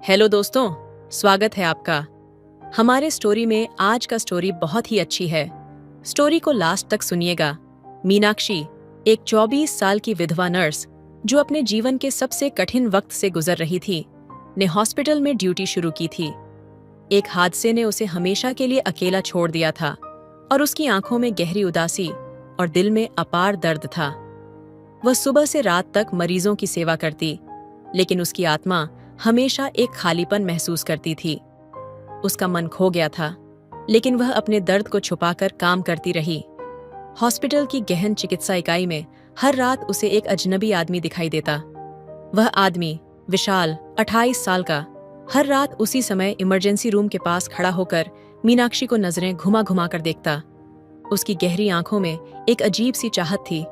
Hello दोस्तों, स्वागत है आपका। हमारे स्टोरी में आज का स्टोरी बहुत ही अच्छी है। स्टोरी को लास्ट तक सुनिएगा। मीनाक्षी एक 24 साल की विधवा नर्स जो अपने जीवन के सबसे कठिन वक्त से गुजर रही थी, ने हॉस्पिटल में ड्यूटी शुरू की थी। एक हादसे ने उसे हमेशा के लिए अकेला छोड़ दिया था और उसकी आंखों में गहरी उदासी और दिल में अपार दर्द था। वह सुबह से रात तक मरीजों की सेवा करती, लेकिन उसकी आत्मा हमेशा एक खालीपन महसूस करती थी। उसका मन खो गया था, लेकिन वह अपने दर्द को छुपाकर काम करती रही। हॉस्पिटल की गहन चिकित्सा इकाई में हर रात उसे एक अजनबी आदमी दिखाई देता। वह आदमी विशाल, 28 साल का, हर रात उसी समय इमरजेंसी रूम के पास खड़ा होकर मीनाक्षी को नजरें घुमा घुमा कर देखता। उसकी गहरी आंखों में एक अजीब सी चाहत थी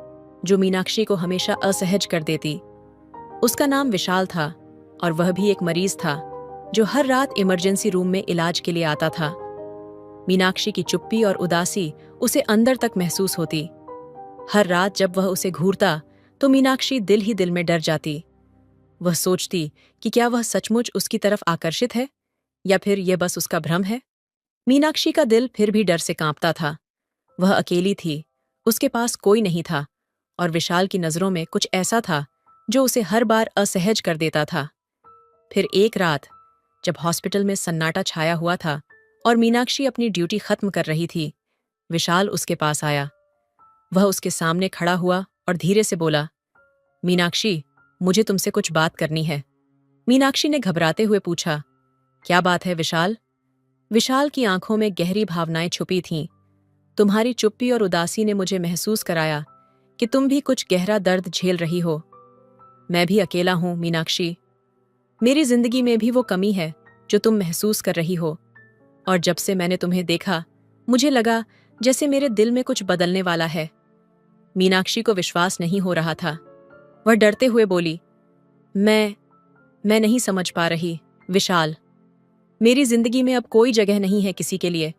जो मीनाक्षी को हमेशा असहज कर देती। उसका नाम विशाल था और वह भी एक मरीज था जो हर रात इमरजेंसी रूम में इलाज के लिए आता था। मीनाक्षी की चुप्पी और उदासी उसे अंदर तक महसूस होती। हर रात जब वह उसे घूरता तो मीनाक्षी दिल ही दिल में डर जाती। वह सोचती कि क्या वह सचमुच उसकी तरफ आकर्षित है या फिर यह बस उसका भ्रम है। मीनाक्षी का दिल फिर भी डर से कांपता था। वह अकेली थी, उसके पास कोई नहीं था, और विशाल की नजरों में कुछ ऐसा था जो उसे हर बार असहज कर देता था। फिर एक रात जब हॉस्पिटल में सन्नाटा छाया हुआ था और मीनाक्षी अपनी ड्यूटी खत्म कर रही थी, विशाल उसके पास आया। वह उसके सामने खड़ा हुआ और धीरे से बोला, मीनाक्षी, मुझे तुमसे कुछ बात करनी है। मीनाक्षी ने घबराते हुए पूछा, क्या बात है विशाल? विशाल की आंखों में गहरी भावनाएं छुपी थीं। तुम्हारी चुप्पी और उदासी ने मुझे महसूस कराया कि तुम भी कुछ गहरा दर्द झेल रही हो। मैं भी अकेला हूं मीनाक्षी। मेरी जिंदगी में भी वो कमी है जो तुम महसूस कर रही हो, और जब से मैंने तुम्हें देखा मुझे लगा जैसे मेरे दिल में कुछ बदलने वाला है। मीनाक्षी को विश्वास नहीं हो रहा था। वह डरते हुए बोली, मैं नहीं समझ पा रही विशाल। मेरी जिंदगी में अब कोई जगह नहीं है किसी के लिए।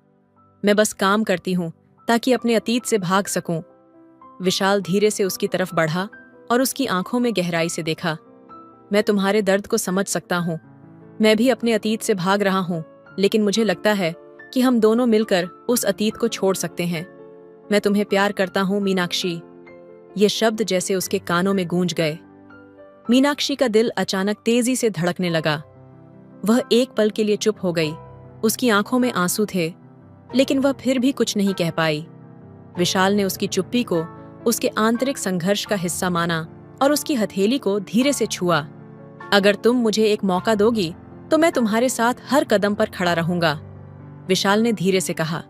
मैं बस काम करती हूं ताकि अपने अतीत से भाग सकूं। विशाल धीरे से उसकी तरफ बढ़ा और उसकी आंखों में गहराई से देखा। मैं तुम्हारे दर्द को समझ सकता हूं। मैं भी अपने अतीत से भाग रहा हूं, लेकिन मुझे लगता है कि हम दोनों मिलकर उस अतीत को छोड़ सकते हैं। मैं तुम्हें प्यार करता हूं मीनाक्षी। ये शब्द जैसे उसके कानों में गूंज गए। मीनाक्षी का दिल अचानक तेजी से धड़कने लगा। वह एक पल के लिए चुप हो गई। उसकी आंखों में आंसू थे, लेकिन वह फिर भी कुछ नहीं कह पाई। विशाल ने उसकी चुप्पी को उसके आंतरिक संघर्ष का हिस्सा माना और उसकी हथेली को धीरे से छुआ। अगर तुम मुझे एक मौका दोगी तो मैं तुम्हारे साथ हर कदम पर खड़ा रहूंगा, विशाल ने धीरे से कहा।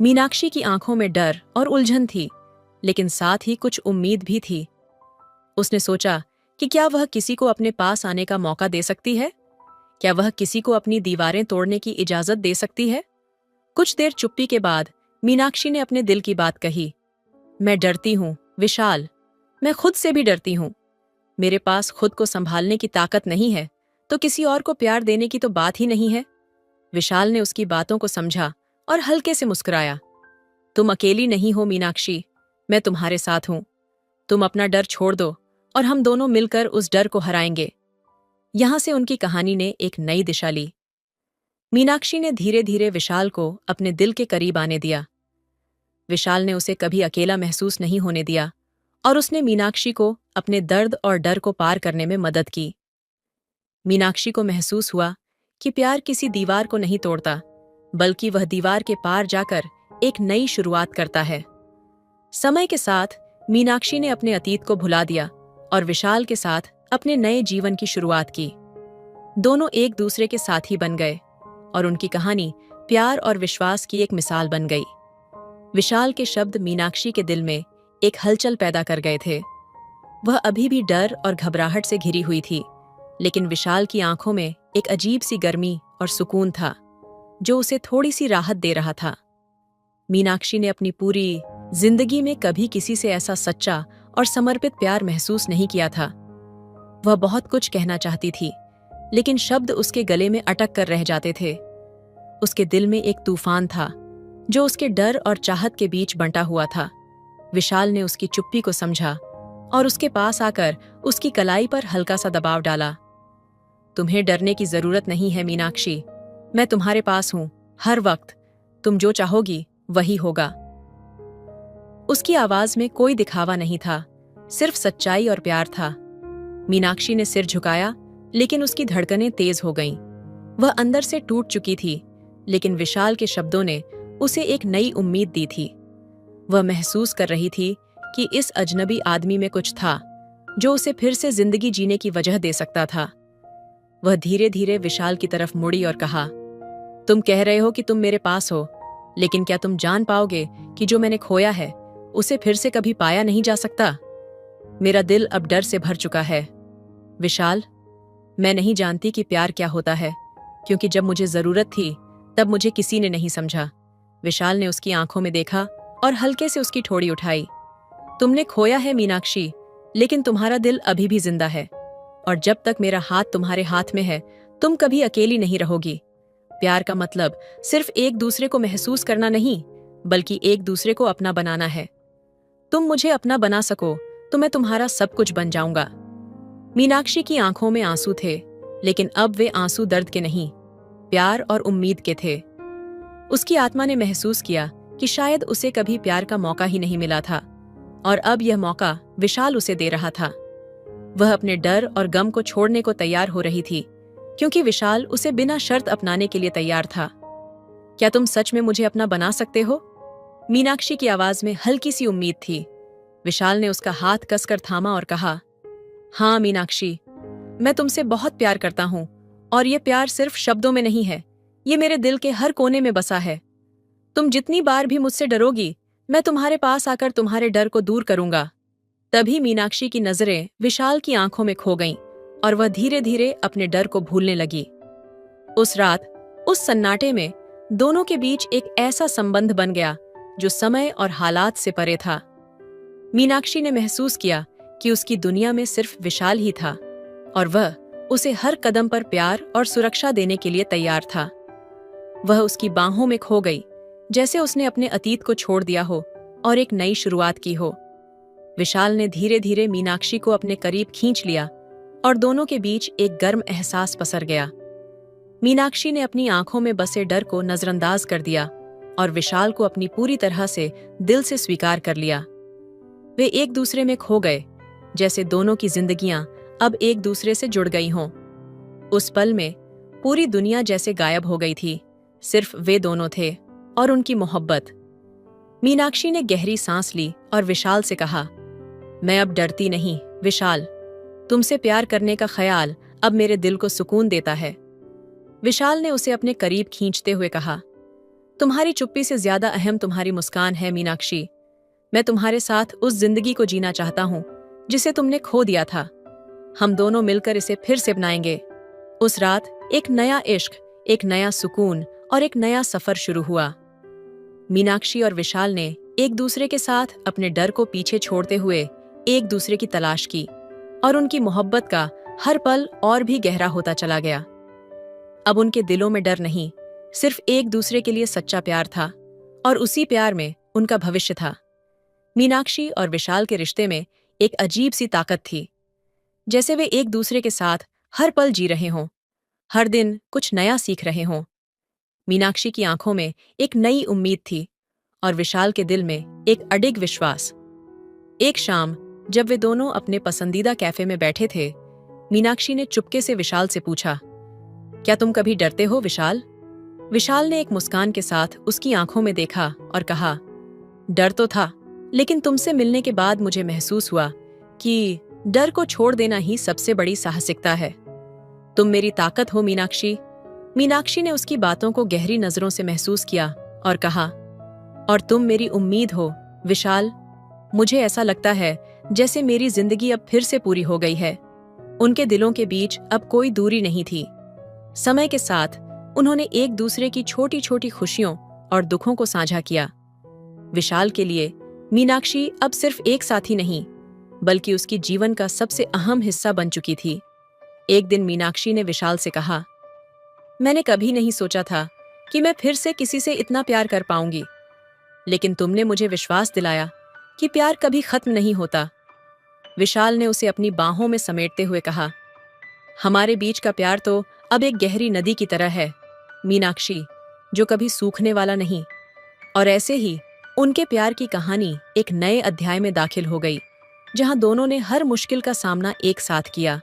मीनाक्षी की आंखों में डर और उलझन थी, लेकिन साथ ही कुछ उम्मीद भी थी। उसने सोचा कि क्या वह किसी को अपने पास आने का मौका दे सकती है? क्या वह किसी को अपनी दीवारें तोड़ने की इजाजत दे सकती है? कुछ देर चुप्पी के बाद मीनाक्षी ने अपने दिल की बात कही, मैं डरती हूं विशाल। मैं खुद से भी डरती हूं। मेरे पास खुद को संभालने की ताकत नहीं है, तो किसी और को प्यार देने की तो बात ही नहीं है। विशाल ने उसकी बातों को समझा और हल्के से मुस्कुराया। तुम अकेली नहीं हो मीनाक्षी, मैं तुम्हारे साथ हूं। तुम अपना डर छोड़ दो और हम दोनों मिलकर उस डर को हराएंगे। यहां से उनकी कहानी ने एक नई दिशा ली। मीनाक्षी ने धीरे धीरे विशाल को अपने दिल के करीब आने दिया। विशाल ने उसे कभी अकेला महसूस नहीं होने दिया और उसने मीनाक्षी को अपने दर्द और डर को पार करने में मदद की। मीनाक्षी को महसूस हुआ कि प्यार किसी दीवार को नहीं तोड़ता, बल्कि वह दीवार के पार जाकर एक नई शुरुआत करता है। समय के साथ मीनाक्षी ने अपने अतीत को भुला दिया और विशाल के साथ अपने नए जीवन की शुरुआत की। दोनों एक दूसरे के साथी बन गए और उनकी कहानी प्यार और विश्वास की एक मिसाल बन गई। विशाल के शब्द मीनाक्षी के दिल में एक हलचल पैदा कर गए थे। वह अभी भी डर और घबराहट से घिरी हुई थी, लेकिन विशाल की आंखों में एक अजीब सी गर्मी और सुकून था जो उसे थोड़ी सी राहत दे रहा था। मीनाक्षी ने अपनी पूरी जिंदगी में कभी किसी से ऐसा सच्चा और समर्पित प्यार महसूस नहीं किया था। वह बहुत कुछ कहना चाहती थी, लेकिन शब्द उसके गले में अटक कर रह जाते थे। उसके दिल में एक तूफान था जो उसके डर और चाहत के बीच बंटा हुआ था। विशाल ने उसकी चुप्पी को समझा और उसके पास आकर उसकी कलाई पर हल्का सा दबाव डाला। तुम्हें डरने की जरूरत नहीं है मीनाक्षी, मैं तुम्हारे पास हूं हर वक्त। तुम जो चाहोगी वही होगा। उसकी आवाज में कोई दिखावा नहीं था, सिर्फ सच्चाई और प्यार था। मीनाक्षी ने सिर झुकाया, लेकिन उसकी धड़कनें तेज हो गईं। वह अंदर से टूट चुकी थी, लेकिन विशाल के शब्दों ने उसे एक नई उम्मीद दी थी। वह महसूस कर रही थी कि इस अजनबी आदमी में कुछ था जो उसे फिर से जिंदगी जीने की वजह दे सकता था। वह धीरे धीरे विशाल की तरफ मुड़ी और कहा, तुम कह रहे हो कि तुम मेरे पास हो, लेकिन क्या तुम जान पाओगे कि जो मैंने खोया है उसे फिर से कभी पाया नहीं जा सकता? मेरा दिल अब डर से भर चुका है। विशाल, मैं नहीं जानती कि प्यार क्या होता है, क्योंकि जब मुझे जरूरत थी तब मुझे किसी ने नहीं समझा। विशाल ने उसकी आंखों में देखा और हल्के से उसकी ठोड़ी उठाई। तुमने खोया है मीनाक्षी, लेकिन तुम्हारा दिल अभी भी जिंदा है, और जब तक मेरा हाथ तुम्हारे हाथ में है तुम कभी अकेली नहीं रहोगी। प्यार का मतलब सिर्फ एक दूसरे को महसूस करना नहीं, बल्कि एक दूसरे को अपना बनाना है। तुम मुझे अपना बना सको तो मैं तुम्हारा सब कुछ बन जाऊंगा। मीनाक्षी की आंखों में आंसू थे, लेकिन अब वे आंसू दर्द के नहीं, प्यार और उम्मीद के थे। उसकी आत्मा ने महसूस किया कि शायद उसे कभी प्यार का मौका ही नहीं मिला था, और अब यह मौका विशाल उसे दे रहा था। वह अपने डर और गम को छोड़ने को तैयार हो रही थी, क्योंकि विशाल उसे बिना शर्त अपनाने के लिए तैयार था। क्या तुम सच में मुझे अपना बना सकते हो? मीनाक्षी की आवाज में हल्की सी उम्मीद थी। विशाल ने उसका हाथ कसकर थामा और कहा, हाँ मीनाक्षी, मैं तुमसे बहुत प्यार करता हूं, और ये प्यार सिर्फ शब्दों में नहीं है, ये मेरे दिल के हर कोने में बसा है। तुम जितनी बार भी मुझसे डरोगी, मैं तुम्हारे पास आकर तुम्हारे डर को दूर करूंगा। तभी मीनाक्षी की नजरें विशाल की आंखों में खो गईं, और वह धीरे धीरे अपने डर को भूलने लगी। उस रात, उस सन्नाटे में दोनों के बीच एक ऐसा संबंध बन गया जो समय और हालात से परे था। मीनाक्षी ने महसूस किया कि उसकी दुनिया में सिर्फ विशाल ही था, और वह उसे हर कदम पर प्यार और सुरक्षा देने के लिए तैयार था। वह उसकी बाहों में खो गई, जैसे उसने अपने अतीत को छोड़ दिया हो और एक नई शुरुआत की हो। विशाल ने धीरे धीरे मीनाक्षी को अपने करीब खींच लिया, और दोनों के बीच एक गर्म एहसास पसर गया। मीनाक्षी ने अपनी आंखों में बसे डर को नजरअंदाज कर दिया, और विशाल को अपनी पूरी तरह से दिल से स्वीकार कर लिया। वे एक दूसरे में खो गए, जैसे दोनों की जिंदगियां अब एक दूसरे से जुड़ गई हों। उस पल में पूरी दुनिया जैसे गायब हो गई थी, सिर्फ वे दोनों थे और उनकी मोहब्बत। मीनाक्षी ने गहरी सांस ली और विशाल से कहा, मैं अब डरती नहीं विशाल, तुमसे प्यार करने का ख्याल अब मेरे दिल को सुकून देता है। विशाल ने उसे अपने करीब खींचते हुए कहा, तुम्हारी चुप्पी से ज्यादा अहम तुम्हारी मुस्कान है मीनाक्षी। मैं तुम्हारे साथ उस जिंदगी को जीना चाहता हूं जिसे तुमने खो दिया था। हम दोनों मिलकर इसे फिर से बनाएंगे। उस रात एक नया इश्क, एक नया सुकून और एक नया सफर शुरू हुआ। मीनाक्षी और विशाल ने एक दूसरे के साथ अपने डर को पीछे छोड़ते हुए एक दूसरे की तलाश की, और उनकी मोहब्बत का हर पल और भी गहरा होता चला गया। अब उनके दिलों में डर नहीं, सिर्फ एक दूसरे के लिए सच्चा प्यार था, और उसी प्यार में उनका भविष्य था। मीनाक्षी और विशाल के रिश्ते में एक अजीब सी ताकत थी, जैसे वे एक दूसरे के साथ हर पल जी रहे हों, हर दिन कुछ नया सीख रहे हों। मीनाक्षी की आंखों में एक नई उम्मीद थी, और विशाल के दिल में एक अडिग विश्वास। एक शाम जब वे दोनों अपने पसंदीदा कैफे में बैठे थे, मीनाक्षी ने चुपके से विशाल से पूछा, क्या तुम कभी डरते हो विशाल? विशाल ने एक मुस्कान के साथ उसकी आंखों में देखा और कहा, डर तो था, लेकिन तुमसे मिलने के बाद मुझे महसूस हुआ कि डर को छोड़ देना ही सबसे बड़ी साहसिकता है। तुम मेरी ताकत हो मीनाक्षी। मीनाक्षी ने उसकी बातों को गहरी नजरों से महसूस किया और कहा, और तुम मेरी उम्मीद हो विशाल। मुझे ऐसा लगता है जैसे मेरी जिंदगी अब फिर से पूरी हो गई है। उनके दिलों के बीच अब कोई दूरी नहीं थी। समय के साथ उन्होंने एक दूसरे की छोटी छोटी खुशियों और दुखों को साझा किया। विशाल के लिए मीनाक्षी अब सिर्फ एक साथी नहीं, बल्कि उसकी जीवन का सबसे अहम हिस्सा बन चुकी थी। एक दिन मीनाक्षी ने विशाल से कहा, मैंने कभी नहीं सोचा था कि मैं फिर से किसी से इतना प्यार कर पाऊंगी, लेकिन तुमने मुझे विश्वास दिलाया कि प्यार कभी खत्म नहीं होता। विशाल ने उसे अपनी बाहों में समेटते हुए कहा, हमारे बीच का प्यार तो अब एक गहरी नदी की तरह है, मीनाक्षी, जो कभी सूखने वाला नहीं। और ऐसे ही उनके प्यार की कहानी एक नए अध्याय में दाखिल हो गई, जहां दोनों ने हर मुश्किल का सामना एक साथ किया,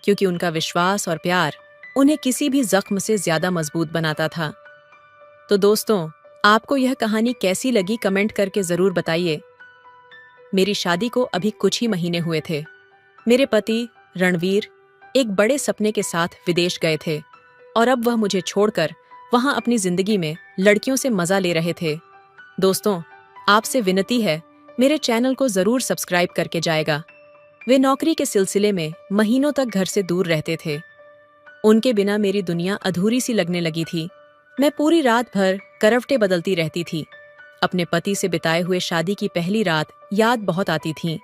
क्योंकि उनका विश्वास और प्यार उन्हें किसी भी जख्म से ज्यादा मजबूत बनाता था। तो दोस्तों, आपको यह कहानी कैसी लगी कमेंट करके जरूर बताइए। मेरी शादी को अभी कुछ ही महीने हुए थे। मेरे पति रणवीर एक बड़े सपने के साथ विदेश गए थे और अब वह मुझे छोड़कर वहां अपनी जिंदगी में लड़कियों से मजा ले रहे थे। दोस्तों, आपसे विनती है, मेरे चैनल को जरूर सब्सक्राइब करके जाएगा। वे नौकरी के सिलसिले में महीनों तक घर से दूर रहते थे। उनके बिना मेरी दुनिया अधूरी सी लगने लगी थी। मैं पूरी रात भर करवटें बदलती रहती थी। अपने पति से बिताए हुए शादी की पहली रात याद बहुत आती थी,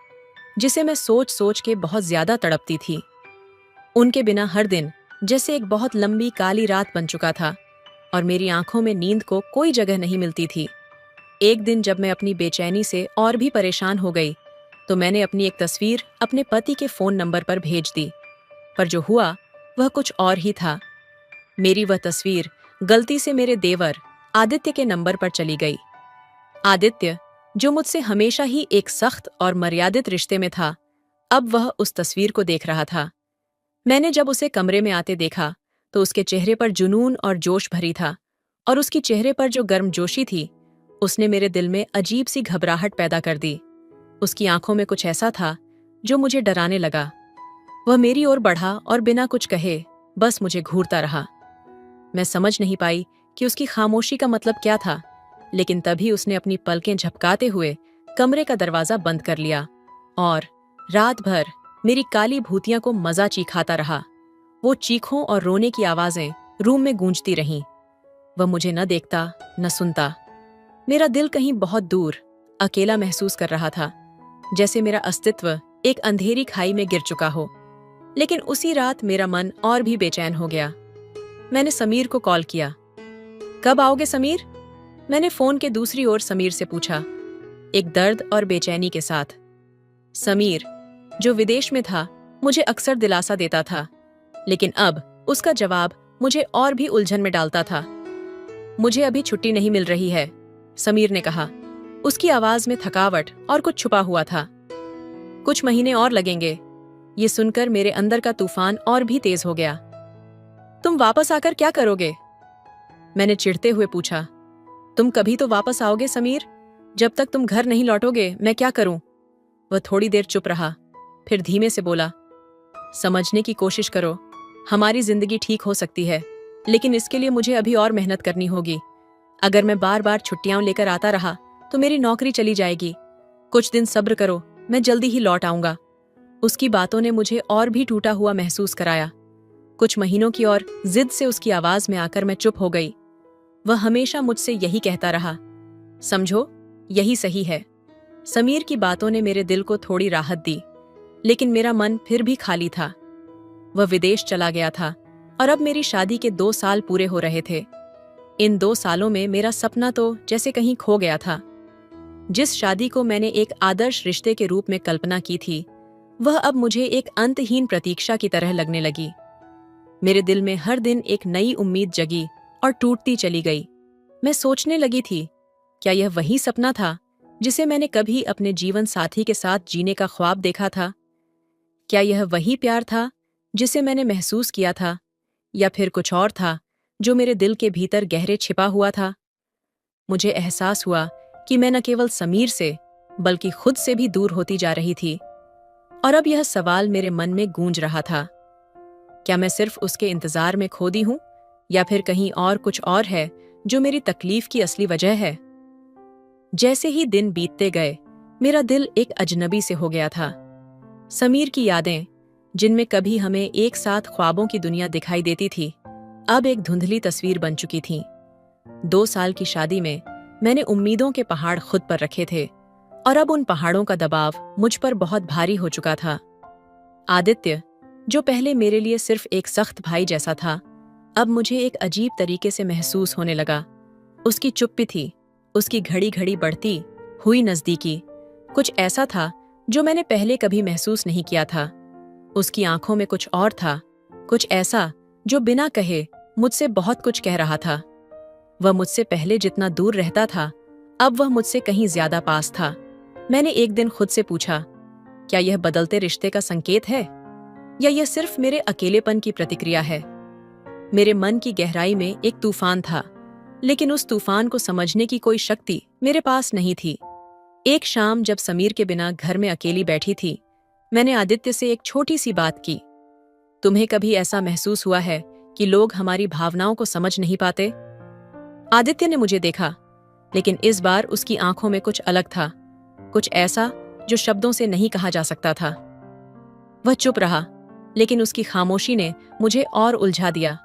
जिसे मैं सोच सोच के बहुत ज्यादा तड़पती थी। उनके बिना हर दिन जैसे एक बहुत लंबी काली रात बन चुका था और मेरी आंखों में नींद को कोई जगह नहीं मिलती थी। एक दिन जब मैं अपनी बेचैनी से और भी परेशान हो गई, तो मैंने अपनी एक तस्वीर अपने पति के फोन नंबर पर भेज दी। पर जो हुआ वह कुछ और ही था। मेरी वह तस्वीर गलती से मेरे देवर आदित्य के नंबर पर चली गई। आदित्य, जो मुझसे हमेशा ही एक सख्त और मर्यादित रिश्ते में था, अब वह उस तस्वीर को देख रहा था। मैंने जब उसे कमरे में आते देखा तो उसके चेहरे पर जुनून और जोश भरी था, और उसकी चेहरे पर जो गर्मजोशी थी, उसने मेरे दिल में अजीब सी घबराहट पैदा कर दी। उसकी आंखों में कुछ ऐसा था जो मुझे डराने लगा। वह मेरी ओर बढ़ा और बिना कुछ कहे बस मुझे घूरता रहा। मैं समझ नहीं पाई कि उसकी खामोशी का मतलब क्या था, लेकिन तभी उसने अपनी पलकें झपकाते हुए कमरे का दरवाजा बंद कर लिया और रात भर मेरी काली भूतियां को मजा चीखाता रहा। वो चीखों और रोने की आवाजें रूम में गूंजती रहीं। वह मुझे न देखता न सुनता। मेरा दिल कहीं बहुत दूर अकेला महसूस कर रहा था, जैसे मेरा अस्तित्व एक अंधेरी खाई में गिर चुका हो। लेकिन उसी रात मेरा मन और भी बेचैन हो गया। मैंने समीर को कॉल किया। कब आओगे समीर? मैंने फोन के दूसरी ओर समीर से पूछा, एक दर्द और बेचैनी के साथ। समीर, जो विदेश में था, मुझे अक्सर दिलासा देता था, लेकिन अब उसका जवाब मुझे और भी उलझन में डालता था। मुझे अभी छुट्टी नहीं मिल रही है, समीर ने कहा। उसकी आवाज में थकावट और कुछ छुपा हुआ था। कुछ महीने और लगेंगे। ये सुनकर मेरे अंदर का तूफान और भी तेज हो गया। तुम वापस आकर क्या करोगे? मैंने चिढ़ते हुए पूछा। तुम कभी तो वापस आओगे समीर। जब तक तुम घर नहीं लौटोगे मैं क्या करूं? वह थोड़ी देर चुप रहा, फिर धीमे से बोला, समझने की कोशिश करो। हमारी जिंदगी ठीक हो सकती है, लेकिन इसके लिए मुझे अभी और मेहनत करनी होगी। अगर मैं बार बार छुट्टियां लेकर आता रहा तो मेरी नौकरी चली जाएगी। कुछ दिन सब्र करो, मैं जल्दी ही लौट आऊंगा। उसकी बातों ने मुझे और भी टूटा हुआ महसूस कराया। कुछ महीनों की और जिद से उसकी आवाज में आकर मैं चुप हो गई। वह हमेशा मुझसे यही कहता रहा, समझो, यही सही है। समीर की बातों ने मेरे दिल को थोड़ी राहत दी, लेकिन मेरा मन फिर भी खाली था। वह विदेश चला गया था और अब मेरी शादी के 2 साल पूरे हो रहे थे। इन 2 सालों में मेरा सपना तो जैसे कहीं खो गया था। जिस शादी को मैंने एक आदर्श रिश्ते के रूप में कल्पना की थी, वह अब मुझे एक अंतहीन प्रतीक्षा की तरह लगने लगी। मेरे दिल में हर दिन एक नई उम्मीद जगी और टूटती चली गई। मैं सोचने लगी थी, क्या यह वही सपना था जिसे मैंने कभी अपने जीवन साथी के साथ जीने का ख्वाब देखा था? क्या यह वही प्यार था जिसे मैंने महसूस किया था, या फिर कुछ और था जो मेरे दिल के भीतर गहरे छिपा हुआ था? मुझे एहसास हुआ कि मैं न केवल समीर से बल्कि खुद से भी दूर होती जा रही थी। और अब यह सवाल मेरे मन में गूंज रहा था, क्या मैं सिर्फ उसके इंतजार में खो दी हूं, या फिर कहीं और कुछ और है जो मेरी तकलीफ की असली वजह है? जैसे ही दिन बीतते गए, मेरा दिल एक अजनबी से हो गया था। समीर की यादें, जिनमें कभी हमें एक साथ ख्वाबों की दुनिया दिखाई देती थी, अब एक धुंधली तस्वीर बन चुकी थीं। 2 साल की शादी में मैंने उम्मीदों के पहाड़ खुद पर रखे थे, और अब उन पहाड़ों का दबाव मुझ पर बहुत भारी हो चुका था। आदित्य, जो पहले मेरे लिए सिर्फ एक सख्त भाई जैसा था, अब मुझे एक अजीब तरीके से महसूस होने लगा। उसकी चुप्पी थी, उसकी घड़ी घड़ी बढ़ती हुई नजदीकी, कुछ ऐसा था जो मैंने पहले कभी महसूस नहीं किया था। उसकी आंखों में कुछ और था, कुछ ऐसा जो बिना कहे मुझसे बहुत कुछ कह रहा था। वह मुझसे पहले जितना दूर रहता था, अब वह मुझसे कहीं ज्यादा पास था। मैंने एक दिन खुद से पूछा, क्या यह बदलते रिश्ते का संकेत है या यह सिर्फ मेरे अकेलेपन की प्रतिक्रिया है? मेरे मन की गहराई में एक तूफान था, लेकिन उस तूफान को समझने की कोई शक्ति मेरे पास नहीं थी। एक शाम जब समीर के बिना घर में अकेली बैठी थी, मैंने आदित्य से एक छोटी सी बात की। तुम्हें कभी ऐसा महसूस हुआ है कि लोग हमारी भावनाओं को समझ नहीं पाते? आदित्य ने मुझे देखा, लेकिन इस बार उसकी आंखों में कुछ अलग था, कुछ ऐसा जो शब्दों से नहीं कहा जा सकता था। वह चुप रहा, लेकिन उसकी खामोशी ने मुझे और उलझा दिया।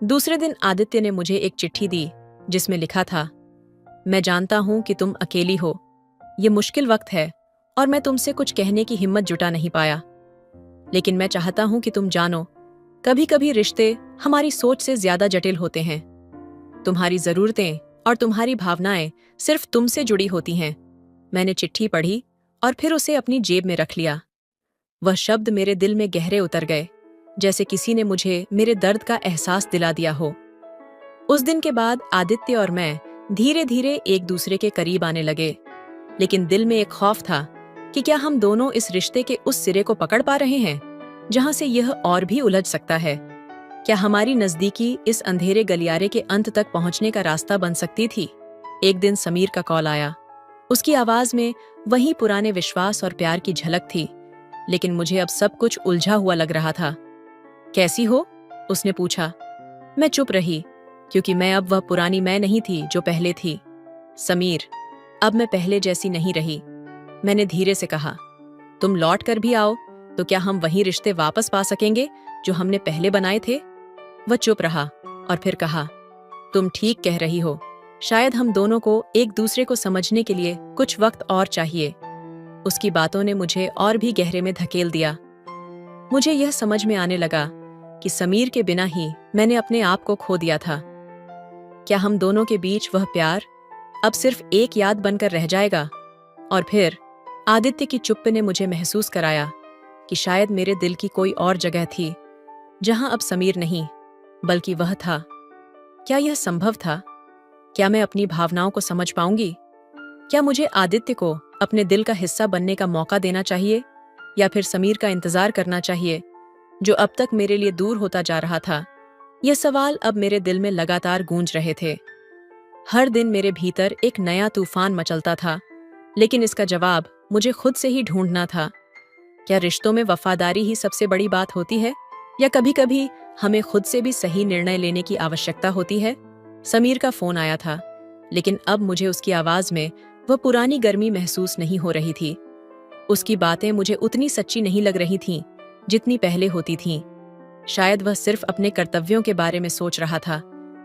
दूसरे दिन आदित्य ने मुझे एक चिट्ठी दी जिसमें लिखा था, मैं जानता हूं कि तुम अकेली हो, ये मुश्किल वक्त है और मैं तुमसे कुछ कहने की हिम्मत जुटा नहीं पाया, लेकिन मैं चाहता हूं कि तुम जानो, कभी कभी रिश्ते हमारी सोच से ज्यादा जटिल होते हैं। तुम्हारी जरूरतें और तुम्हारी भावनाएं सिर्फ तुमसे जुड़ी होती हैं। मैंने चिट्ठी पढ़ी और फिर उसे अपनी जेब में रख लिया। वह शब्द मेरे दिल में गहरे उतर गए, जैसे किसी ने मुझे मेरे दर्द का एहसास दिला दिया हो। उस दिन के बाद आदित्य और मैं धीरे धीरे एक दूसरे के करीब आने लगे, लेकिन दिल में एक खौफ था कि क्या हम दोनों इस रिश्ते के उस सिरे को पकड़ पा रहे हैं जहां से यह और भी उलझ सकता है। क्या हमारी नजदीकी इस अंधेरे गलियारे के अंत तक पहुंचने का रास्ता बन सकती थी? एक दिन समीर का कॉल आया। उसकी आवाज में वही पुराने विश्वास और प्यार की झलक थी, लेकिन मुझे अब सब कुछ उलझा हुआ लग रहा था। कैसी हो? उसने पूछा। मैं चुप रही, क्योंकि मैं अब वह पुरानी मैं नहीं थी जो पहले थी। समीर, अब मैं पहले जैसी नहीं रही, मैंने धीरे से कहा। तुम लौट कर भी आओ तो क्या हम वही रिश्ते वापस पा सकेंगे जो हमने पहले बनाए थे? वह चुप रहा और फिर कहा, तुम ठीक कह रही हो, शायद हम दोनों को एक दूसरे को समझने के लिए कुछ वक्त और चाहिए। उसकी बातों ने मुझे और भी गहरे में धकेल दिया। मुझे यह समझ में आने लगा कि समीर के बिना ही मैंने अपने आप को खो दिया था। क्या हम दोनों के बीच वह प्यार अब सिर्फ एक याद बनकर रह जाएगा? और फिर आदित्य की चुप्प ने मुझे महसूस कराया कि शायद मेरे दिल की कोई और जगह थी, जहां अब समीर नहीं बल्कि वह था। क्या यह संभव था? क्या मैं अपनी भावनाओं को समझ पाऊंगी? क्या मुझे आदित्य को अपने दिल का हिस्सा बनने का मौका देना चाहिए, या फिर समीर का इंतजार करना चाहिए जो अब तक मेरे लिए दूर होता जा रहा था? यह सवाल अब मेरे दिल में लगातार गूंज रहे थे। हर दिन मेरे भीतर एक नया तूफान मचलता था, लेकिन इसका जवाब मुझे खुद से ही ढूंढना था। क्या रिश्तों में वफादारी ही सबसे बड़ी बात होती है, या कभी कभी हमें खुद से भी सही निर्णय लेने की आवश्यकता होती है? समीर का फोन आया था, लेकिन अब मुझे उसकी आवाज में वह पुरानी गर्मी महसूस नहीं हो रही थी। उसकी बातें मुझे उतनी सच्ची नहीं लग रही थीं जितनी पहले होती थीं। शायद वह सिर्फ अपने कर्तव्यों के बारे में सोच रहा था,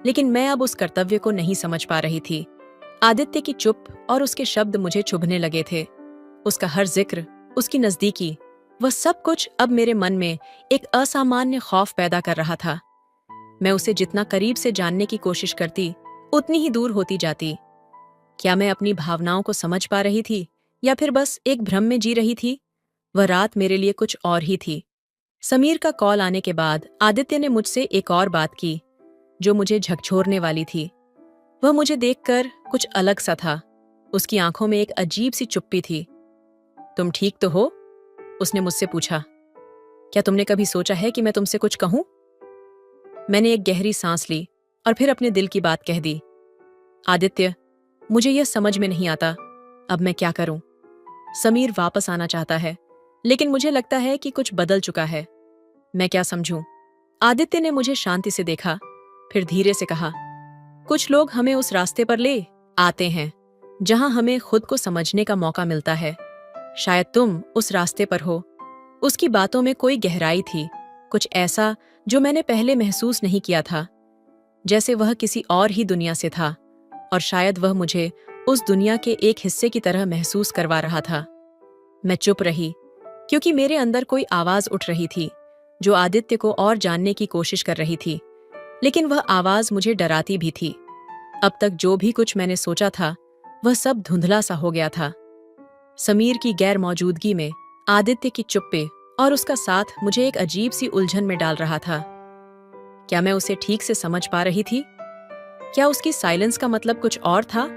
लेकिन मैं अब उस कर्तव्य को नहीं समझ पा रही थी। आदित्य की चुप और उसके शब्द मुझे चुभने लगे थे। उसका हर जिक्र, उसकी नजदीकी, वह सब कुछ अब मेरे मन में एक असामान्य खौफ पैदा कर रहा था। मैं उसे जितना करीब से जानने की कोशिश करती, उतनी ही दूर होती जाती। क्या मैं अपनी भावनाओं को समझ पा रही थी, या फिर बस एक भ्रम में जी रही थी? वह रात मेरे लिए कुछ और ही थी। समीर का कॉल आने के बाद आदित्य ने मुझसे एक और बात की जो मुझे झकझोरने वाली थी। वह मुझे देखकर कुछ अलग सा था। उसकी आंखों में एक अजीब सी चुप्पी थी। तुम ठीक तो हो? उसने मुझसे पूछा। क्या तुमने कभी सोचा है कि मैं तुमसे कुछ कहूं? मैंने एक गहरी सांस ली और फिर अपने दिल की बात कह दी। आदित्य, मुझे यह समझ में नहीं आता, अब मैं क्या करूं? समीर वापस आना चाहता है, लेकिन मुझे लगता है कि कुछ बदल चुका है। मैं क्या समझूं? आदित्य ने मुझे शांति से देखा, फिर धीरे से कहा, कुछ लोग हमें उस रास्ते पर ले आते हैं जहां हमें खुद को समझने का मौका मिलता है। शायद तुम उस रास्ते पर हो। उसकी बातों में कोई गहराई थी, कुछ ऐसा जो मैंने पहले महसूस नहीं किया था, जैसे वह किसी और ही दुनिया से था, और शायद वह मुझे उस दुनिया के एक हिस्से की तरह महसूस करवा रहा था। मैं चुप रही, क्योंकि मेरे अंदर कोई आवाज उठ रही थी जो आदित्य को और जानने की कोशिश कर रही थी, लेकिन वह आवाज मुझे डराती भी थी। अब तक जो भी कुछ मैंने सोचा था, वह सब धुंधला सा हो गया था। समीर की गैर मौजूदगी में आदित्य की चुप्पे और उसका साथ मुझे एक अजीब सी उलझन में डाल रहा था। क्या मैं उसे ठीक से समझ पा रही थी? क्या उसकी साइलेंस का मतलब कुछ और था,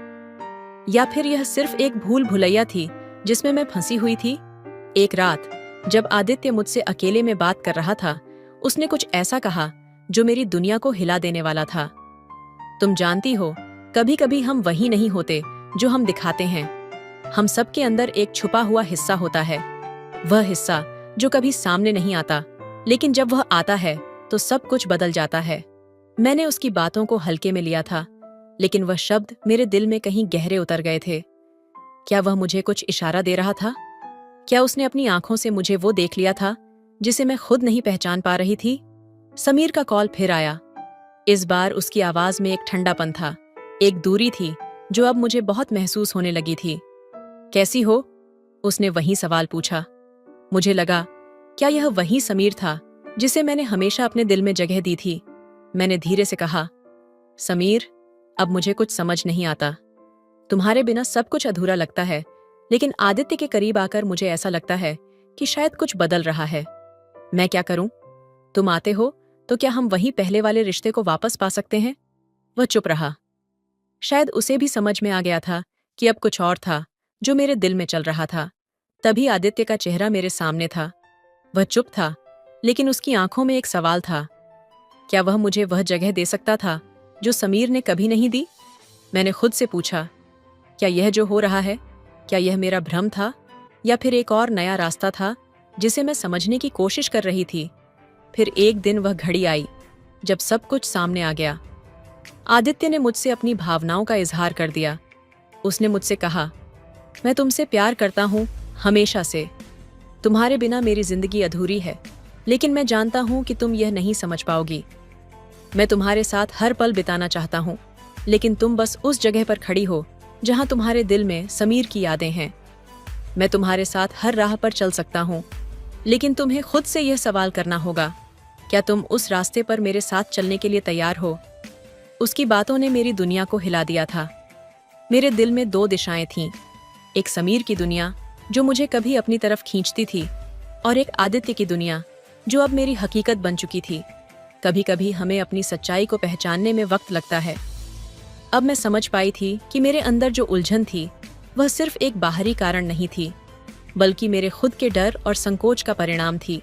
या फिर यह सिर्फ एक भूल भुलैया थी जिसमें मैं फंसी हुई थी? एक रात जब आदित्य मुझसे अकेले में बात कर रहा था, उसने कुछ ऐसा कहा जो मेरी दुनिया को हिला देने वाला था। तुम जानती हो, कभी कभी हम वही नहीं होते जो हम दिखाते हैं। हम सबके अंदर एक छुपा हुआ हिस्सा होता है, वह हिस्सा जो कभी सामने नहीं आता, लेकिन जब वह आता है तो सब कुछ बदल जाता है। मैंने उसकी बातों को हल्के में लिया था, लेकिन वह शब्द मेरे दिल में कहीं गहरे उतर गए थे। क्या वह मुझे कुछ इशारा दे रहा था? क्या उसने अपनी आंखों से मुझे वो देख लिया था जिसे मैं खुद नहीं पहचान पा रही थी? समीर का कॉल फिर आया। इस बार उसकी आवाज में एक ठंडापन था, एक दूरी थी जो अब मुझे बहुत महसूस होने लगी थी। कैसी हो? उसने वही सवाल पूछा। मुझे लगा, क्या यह वही समीर था जिसे मैंने हमेशा अपने दिल में जगह दी थी? मैंने धीरे से कहा, समीर, अब मुझे कुछ समझ नहीं आता। तुम्हारे बिना सब कुछ अधूरा लगता है, लेकिन आदित्य के करीब आकर मुझे ऐसा लगता है कि शायद कुछ बदल रहा है। मैं क्या करूं? तुम आते हो तो क्या हम वही पहले वाले रिश्ते को वापस पा सकते हैं? वह चुप रहा। शायद उसे भी समझ में आ गया था कि अब कुछ और था जो मेरे दिल में चल रहा था। तभी आदित्य का चेहरा मेरे सामने था। वह चुप था, लेकिन उसकी आंखों में एक सवाल था। क्या वह मुझे वह जगह दे सकता था जो समीर ने कभी नहीं दी? मैंने खुद से पूछा, क्या यह जो हो रहा है, क्या यह मेरा भ्रम था, या फिर एक और नया रास्ता था जिसे मैं समझने की कोशिश कर रही थी? फिर एक दिन वह घड़ी आई जब सब कुछ सामने आ गया। आदित्य ने मुझसे अपनी भावनाओं का इजहार कर दिया। उसने मुझसे कहा, मैं तुमसे प्यार करता हूं, हमेशा से। तुम्हारे बिना मेरी जिंदगी अधूरी है, लेकिन मैं जानता हूं कि तुम यह नहीं समझ पाओगी। मैं तुम्हारे साथ हर पल बिताना चाहता हूं, लेकिन तुम बस उस जगह पर खड़ी हो जहां तुम्हारे दिल में समीर की यादें हैं। मैं तुम्हारे साथ हर राह पर चल सकता हूं, लेकिन तुम्हें खुद से यह सवाल करना होगा, क्या तुम उस रास्ते पर मेरे साथ चलने के लिए तैयार हो? उसकी बातों ने मेरी दुनिया को हिला दिया था। मेरे दिल में दो दिशाएं थीं, एक समीर की दुनिया जो मुझे कभी अपनी तरफ खींचती थी, और एक आदित्य की दुनिया जो अब मेरी हकीकत बन चुकी थी। कभी कभी हमें अपनी सच्चाई को पहचानने में वक्त लगता है। अब मैं समझ पाई थी कि मेरे अंदर जो उलझन थी वह सिर्फ एक बाहरी कारण नहीं थी, बल्कि मेरे खुद के डर और संकोच का परिणाम थी।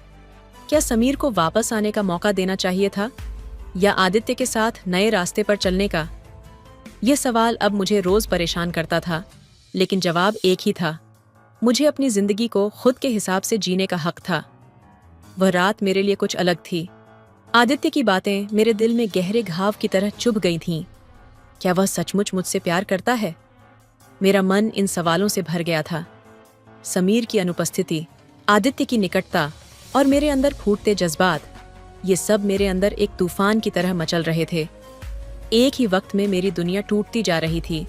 क्या समीर को वापस आने का मौका देना चाहिए था, या आदित्य के साथ नए रास्ते पर चलने का? यह सवाल अब मुझे रोज परेशान करता था, लेकिन जवाब एक ही था, मुझे अपनी जिंदगी को खुद के हिसाब से जीने का हक था। वह रात मेरे लिए कुछ अलग थी। आदित्य की बातें मेरे दिल में गहरे घाव की तरह चुभ गई थीं। क्या वह सचमुच मुझसे प्यार करता है? मेरा मन इन सवालों से भर गया था। समीर की अनुपस्थिति, आदित्य की निकटता और मेरे अंदर फूटते जज्बात, ये सब मेरे अंदर एक तूफान की तरह मचल रहे थे। एक ही वक्त में मेरी दुनिया टूटती जा रही थी,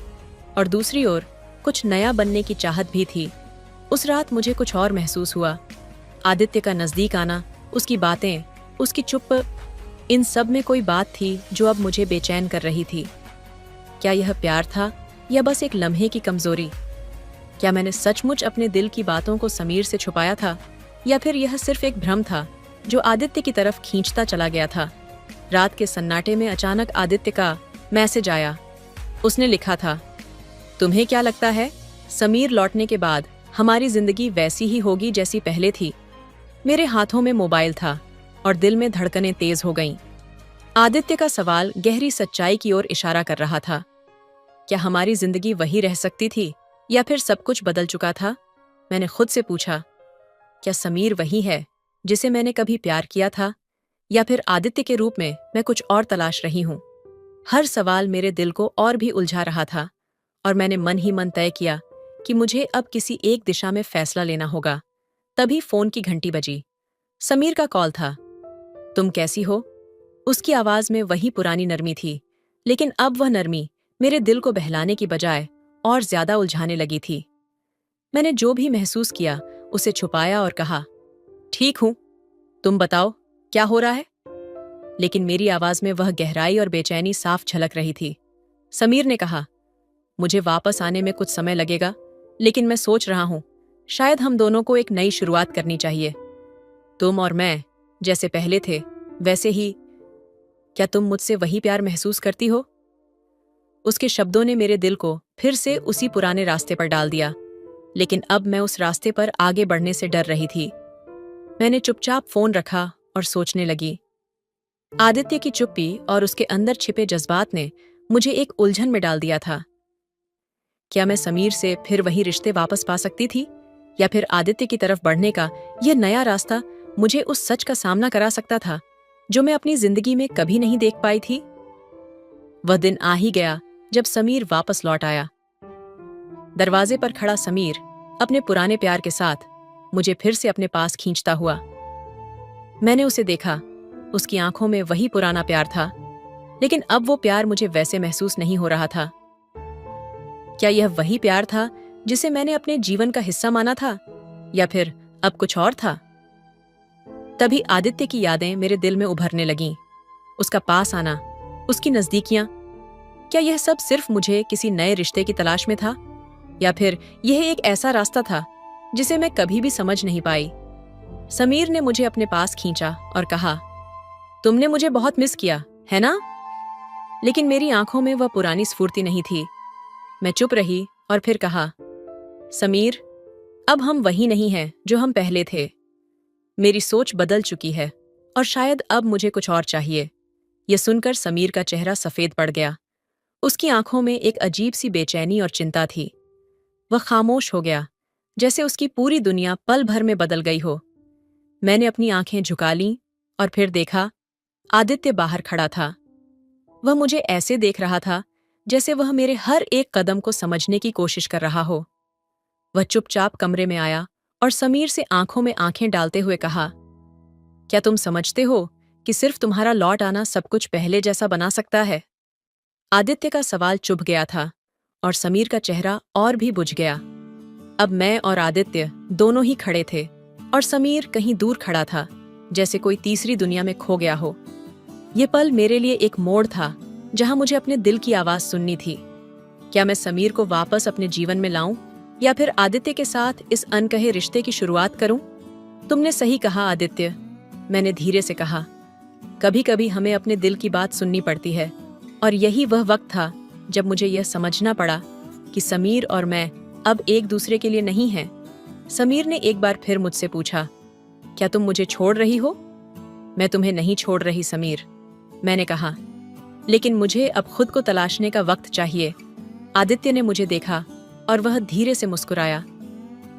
और दूसरी ओर कुछ नया बनने की चाहत भी थी। उस रात मुझे कुछ और महसूस हुआ। आदित्य का नजदीक आना, उसकी बातें, उसकी चुप, इन सब में कोई बात थी जो अब मुझे बेचैन कर रही थी। क्या यह प्यार था, या बस एक लम्हे की कमजोरी? क्या मैंने सचमुच अपने दिल की बातों को समीर से छुपाया था, या फिर यह सिर्फ एक भ्रम था जो आदित्य की तरफ खींचता चला गया था? रात के सन्नाटे में अचानक आदित्य का मैसेज आया। उसने लिखा था, तुम्हें क्या लगता है, समीर लौटने के बाद हमारी जिंदगी वैसी ही होगी जैसी पहले थी? मेरे हाथों में मोबाइल था और दिल में धड़कनें तेज हो गईं। आदित्य का सवाल गहरी सच्चाई की ओर इशारा कर रहा था। क्या हमारी जिंदगी वही रह सकती थी, या फिर सब कुछ बदल चुका था? मैंने खुद से पूछा, क्या समीर वही है जिसे मैंने कभी प्यार किया था, या फिर आदित्य के रूप में मैं कुछ और तलाश रही हूं? हर सवाल मेरे दिल को और भी उलझा रहा था, और मैंने मन ही मन तय किया कि मुझे अब किसी एक दिशा में फैसला लेना होगा। तभी फोन की घंटी बजी। समीर का कॉल था। तुम कैसी हो? उसकी आवाज में वही पुरानी नरमी थी, लेकिन अब वह नरमी मेरे दिल को बहलाने की बजाय और ज्यादा उलझाने लगी थी। मैंने जो भी महसूस किया उसे छुपाया और कहा, ठीक हूं, तुम बताओ क्या हो रहा है? लेकिन मेरी आवाज में वह गहराई और बेचैनी साफ झलक रही थी। समीर ने कहा, मुझे वापस आने में कुछ समय लगेगा, लेकिन मैं सोच रहा हूं शायद हम दोनों को एक नई शुरुआत करनी चाहिए। तुम और मैं जैसे पहले थे वैसे ही। क्या तुम मुझसे वही प्यार महसूस करती हो? उसके शब्दों ने मेरे दिल को फिर से उसी पुराने रास्ते पर डाल दिया, लेकिन अब मैं उस रास्ते पर आगे बढ़ने से डर रही थी। मैंने चुपचाप फोन रखा और सोचने लगी। आदित्य की चुप्पी और उसके अंदर छिपे जज्बात ने मुझे एक उलझन में डाल दिया था। क्या मैं समीर से फिर वही रिश्ते वापस पा सकती थी, या फिर आदित्य की तरफ बढ़ने का यह नया रास्ता मुझे उस सच का सामना करा सकता था जो मैं अपनी जिंदगी में कभी नहीं देख पाई थी? वह दिन आ ही गया जब समीर वापस लौट आया। दरवाजे पर खड़ा समीर अपने पुराने प्यार के साथ मुझे फिर से अपने पास खींचता हुआ। मैंने उसे देखा। उसकी आंखों में वही पुराना प्यार था, लेकिन अब वो प्यार मुझे वैसे महसूस नहीं हो रहा था। क्या यह वही प्यार था जिसे मैंने अपने जीवन का हिस्सा माना था, या फिर अब कुछ और था? तभी आदित्य की यादें मेरे दिल में उभरने लगीं। उसका पास आना, उसकी नजदीकियां। क्या यह सब सिर्फ मुझे किसी नए रिश्ते की तलाश में था, या फिर यह एक ऐसा रास्ता था जिसे मैं कभी भी समझ नहीं पाई? समीर ने मुझे अपने पास खींचा और कहा, तुमने मुझे बहुत मिस किया, है ना? लेकिन मेरी आंखों में वह पुरानी स्फूर्ति नहीं थी। मैं चुप रही और फिर कहा, समीर, अब हम वही नहीं हैं जो हम पहले थे। मेरी सोच बदल चुकी है और शायद अब मुझे कुछ और चाहिए। यह सुनकर समीर का चेहरा सफेद पड़ गया। उसकी आंखों में एक अजीब सी बेचैनी और चिंता थी। वह खामोश हो गया, जैसे उसकी पूरी दुनिया पल भर में बदल गई हो। मैंने अपनी आंखें झुका लीं और फिर देखा, आदित्य बाहर खड़ा था। वह मुझे ऐसे देख रहा था जैसे वह मेरे हर एक कदम को समझने की कोशिश कर रहा हो। वह चुपचाप कमरे में आया और समीर से आंखों में आंखें डालते हुए कहा, क्या तुम समझते हो कि सिर्फ तुम्हारा लौट आना सब कुछ पहले जैसा बना सकता है? आदित्य का सवाल चुभ गया था और समीर का चेहरा और भी बुझ गया। अब मैं और आदित्य दोनों ही खड़े थे और समीर कहीं दूर खड़ा था, जैसे कोई तीसरी दुनिया में खो गया हो। यह पल मेरे लिए एक मोड़ था जहां मुझे अपने दिल की आवाज सुननी थी। क्या मैं समीर को वापस अपने जीवन में लाऊं, या फिर आदित्य के साथ इस अनकहे रिश्ते की शुरुआत करूं? तुमने सही कहा आदित्य, मैंने धीरे से कहा। कभी कभी हमें अपने दिल की बात सुननी पड़ती है, और यही वह वक्त था जब मुझे यह समझना पड़ा कि समीर और मैं अब एक दूसरे के लिए नहीं हैं। समीर ने एक बार फिर मुझसे पूछा, क्या तुम मुझे छोड़ रही हो? मैं तुम्हें नहीं छोड़ रही समीर, मैंने कहा, लेकिन मुझे अब खुद को तलाशने का वक्त चाहिए। आदित्य ने मुझे देखा और वह धीरे से मुस्कुराया।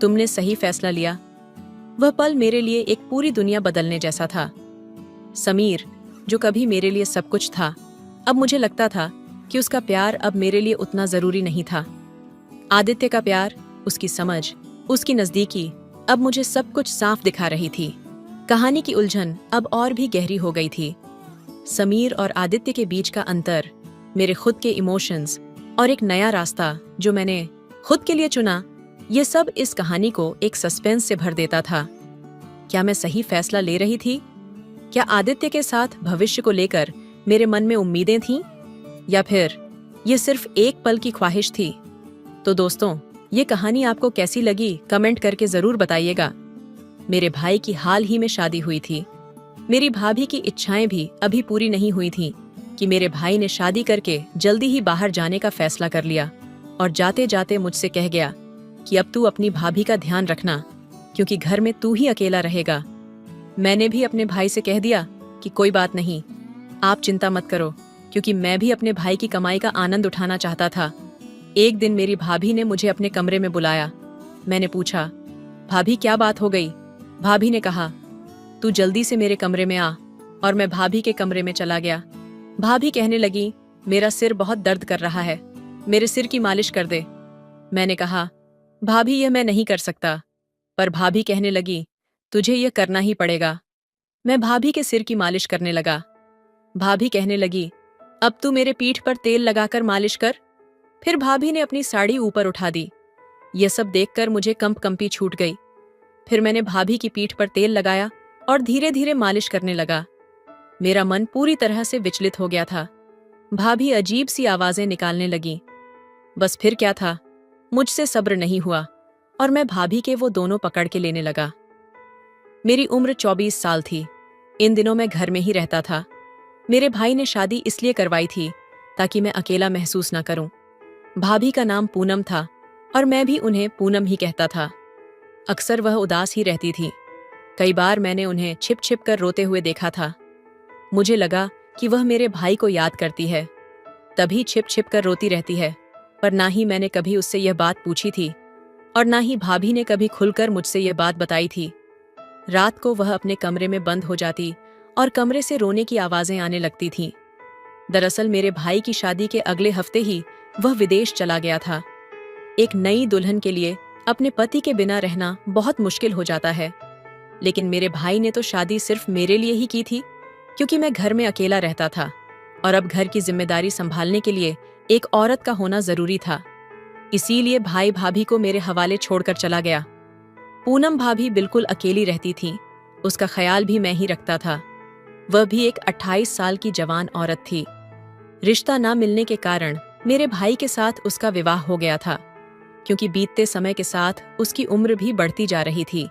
तुमने सही फैसला लिया। वह पल मेरे लिए एक पूरी दुनिया बदलने जैसा था। समीर, जो कभी मेरे लिए सब कुछ था, अब मुझे लगता था कि उसका प्यार अब मेरे लिए उतना जरूरी नहीं था। आदित्य का प्यार, उसकी समझ, उसकी नजदीकी अब मुझे सब कुछ साफ दिखा रही थी। कहानी की उलझन अब और भी गहरी हो गई थी। समीर और आदित्य के बीच का अंतर, मेरे खुद के इमोशंस और एक नया रास्ता जो मैंने खुद के लिए चुना, ये सब इस कहानी को एक सस्पेंस से भर देता था। क्या मैं सही फैसला ले रही थी? क्या आदित्य के साथ भविष्य को लेकर मेरे मन में उम्मीदें थीं, या फिर ये सिर्फ एक पल की ख्वाहिश थी? तो दोस्तों, ये कहानी आपको कैसी लगी कमेंट करके जरूर बताइएगा। मेरे भाई की हाल ही में शादी हुई थी। मेरी भाभी की इच्छाएं भी अभी पूरी नहीं हुई थीं कि मेरे भाई ने शादी करके जल्दी ही बाहर जाने का फैसला कर लिया और जाते जाते मुझसे कह गया कि अब तू अपनी भाभी का ध्यान रखना, क्योंकि घर में तू ही अकेला रहेगा। मैंने भी अपने भाई से कह दिया कि कोई बात नहीं, आप चिंता मत करो, क्योंकि मैं भी अपने भाई की कमाई का आनंद उठाना चाहता था। एक दिन मेरी भाभी ने मुझे अपने कमरे में बुलाया। मैंने पूछा, भाभी क्या बात हो गई? भाभी ने कहा, तू जल्दी से मेरे कमरे में आ। और मैं भाभी के कमरे में चला गया। भाभी कहने लगी, मेरा सिर बहुत दर्द कर रहा है, मेरे सिर की मालिश कर दे। मैंने कहा, भाभी यह मैं नहीं कर सकता। पर भाभी कहने लगी, तुझे यह करना ही पड़ेगा। मैं भाभी के सिर की मालिश करने लगा। भाभी कहने लगी, अब तू मेरे पीठ पर तेल लगाकर मालिश कर। फिर भाभी ने अपनी साड़ी ऊपर उठा दी। यह सब देखकर मुझे कंपकंपी छूट गई। फिर मैंने भाभी की पीठ पर तेल लगाया और धीरे धीरे मालिश करने लगा। मेरा मन पूरी तरह से विचलित हो गया था। भाभी अजीब सी आवाजें निकालने लगी। बस फिर क्या था, मुझसे सब्र नहीं हुआ और मैं भाभी के वो दोनों पकड़ के लेने लगा। मेरी उम्र 24 साल थी। इन दिनों मैं घर में ही रहता था। मेरे भाई ने शादी इसलिए करवाई थी ताकि मैं अकेला महसूस ना करूं। भाभी का नाम पूनम था और मैं भी उन्हें पूनम ही कहता था। अक्सर वह उदास ही रहती थी। कई बार मैंने उन्हें छिप छिप कर रोते हुए देखा था। मुझे लगा कि वह मेरे भाई को याद करती है, तभी छिप छिप कर रोती रहती है। पर ना ही मैंने कभी उससे यह बात पूछी थी और ना ही भाभी ने कभी खुलकर मुझसे यह बात बताई थी। रात को वह अपने कमरे में बंद हो जाती और कमरे से रोने की आवाजें आने लगती थीं। दरअसल मेरे भाई की शादी के अगले हफ्ते ही वह विदेश चला गया था। एक नई दुल्हन के लिए अपने पति के बिना रहना बहुत मुश्किल हो जाता है, लेकिन मेरे भाई ने तो शादी सिर्फ मेरे लिए ही की थी, क्योंकि मैं घर में अकेला रहता था और अब घर की जिम्मेदारी संभालने के लिए एक औरत का होना जरूरी था। इसीलिए भाई भाभी को मेरे हवाले छोड़कर चला गया। पूनम भाभी बिल्कुल अकेली रहती थी। उसका ख्याल भी मैं ही रखता था। वह भी एक 28 साल की जवान औरत थी। रिश्ता ना मिलने के कारण मेरे भाई के साथ उसका विवाह हो गया था, क्योंकि बीतते समय के साथ उसकी उम्र भी बढ़ती जा रही थी।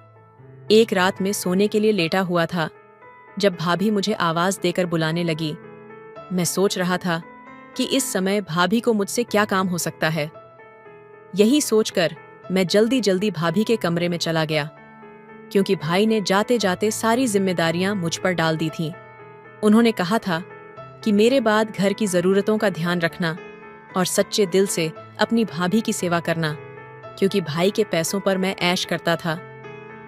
एक रात में सोने के लिए लेटा हुआ था जब भाभी मुझे आवाज देकर बुलाने लगी। मैं सोच रहा था कि इस समय भाभी को मुझसे क्या काम हो सकता है। यही सोचकर मैं जल्दी जल्दी भाभी के कमरे में चला गया, क्योंकि भाई ने जाते जाते सारी जिम्मेदारियां मुझ पर डाल दी थीं। उन्होंने कहा था कि मेरे बाद घर की जरूरतों का ध्यान रखना और सच्चे दिल से अपनी भाभी की सेवा करना, क्योंकि भाई के पैसों पर मैं ऐश करता था।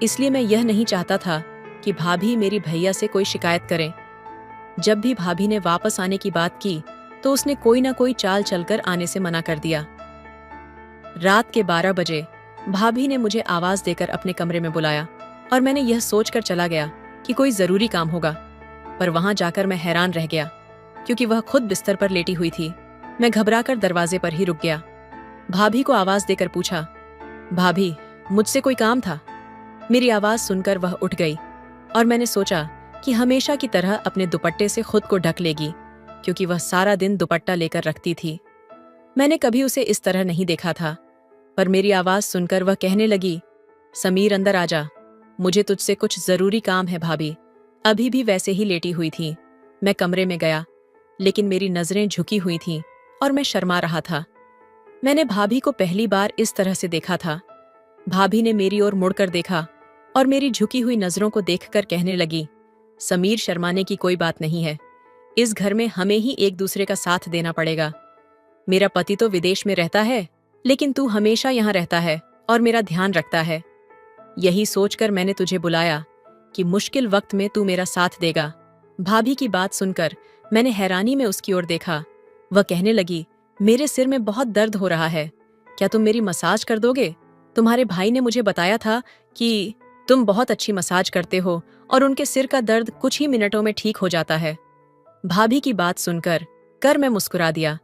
इसलिए मैं यह नहीं चाहता था कि भाभी मेरी भैया से कोई शिकायत करें। जब भी भाभी ने वापस आने की बात की तो उसने कोई ना कोई चाल चलकर आने से मना कर दिया। रात के 12 बजे भाभी ने मुझे आवाज देकर अपने कमरे में बुलाया और मैंने यह सोचकर चला गया कि कोई जरूरी काम होगा, पर वहां जाकर मैं हैरान रह गया, क्योंकि वह खुद बिस्तर पर लेटी हुई थी। मैं घबराकर दरवाजे पर ही रुक गया। भाभी को आवाज देकर पूछा, भाभी, मुझसे कोई काम था? मेरी आवाज सुनकर वह उठ गई और मैंने सोचा कि हमेशा की तरह अपने दुपट्टे से खुद को ढक लेगी, क्योंकि वह सारा दिन दुपट्टा लेकर रखती थी। मैंने कभी उसे इस तरह नहीं देखा था, पर मेरी आवाज सुनकर वह कहने लगी, समीर अंदर आजा, मुझे तुझसे कुछ जरूरी काम है। भाभी अभी भी वैसे ही लेटी हुई थी। मैं कमरे में गया, लेकिन मेरी नजरें झुकी हुई थीं और मैं शर्मा रहा था। मैंने भाभी को पहली बार इस तरह से देखा था। भाभी ने मेरी ओर मुड़कर देखा और मेरी झुकी हुई नजरों को देखकर कहने लगी, समीर, शर्माने की कोई बात नहीं है। इस घर में हमें ही एक दूसरे का साथ देना पड़ेगा। मेरा पति तो विदेश में रहता है, लेकिन तू हमेशा यहाँ रहता है और मेरा ध्यान रखता है। यही सोचकर मैंने तुझे बुलाया कि मुश्किल वक्त में तू मेरा साथ देगा। भाभी की बात सुनकर मैंने हैरानी में उसकी ओर देखा। वह कहने लगी, मेरे सिर में बहुत दर्द हो रहा है, क्या तुम मेरी मसाज कर दोगे? तुम्हारे भाई ने मुझे बताया था कि तुम बहुत अच्छी मसाज करते हो और उनके सिर का दर्द कुछ ही मिनटों में ठीक हो जाता है। भाभी की बात सुनकर मैं मुस्कुरा दिया,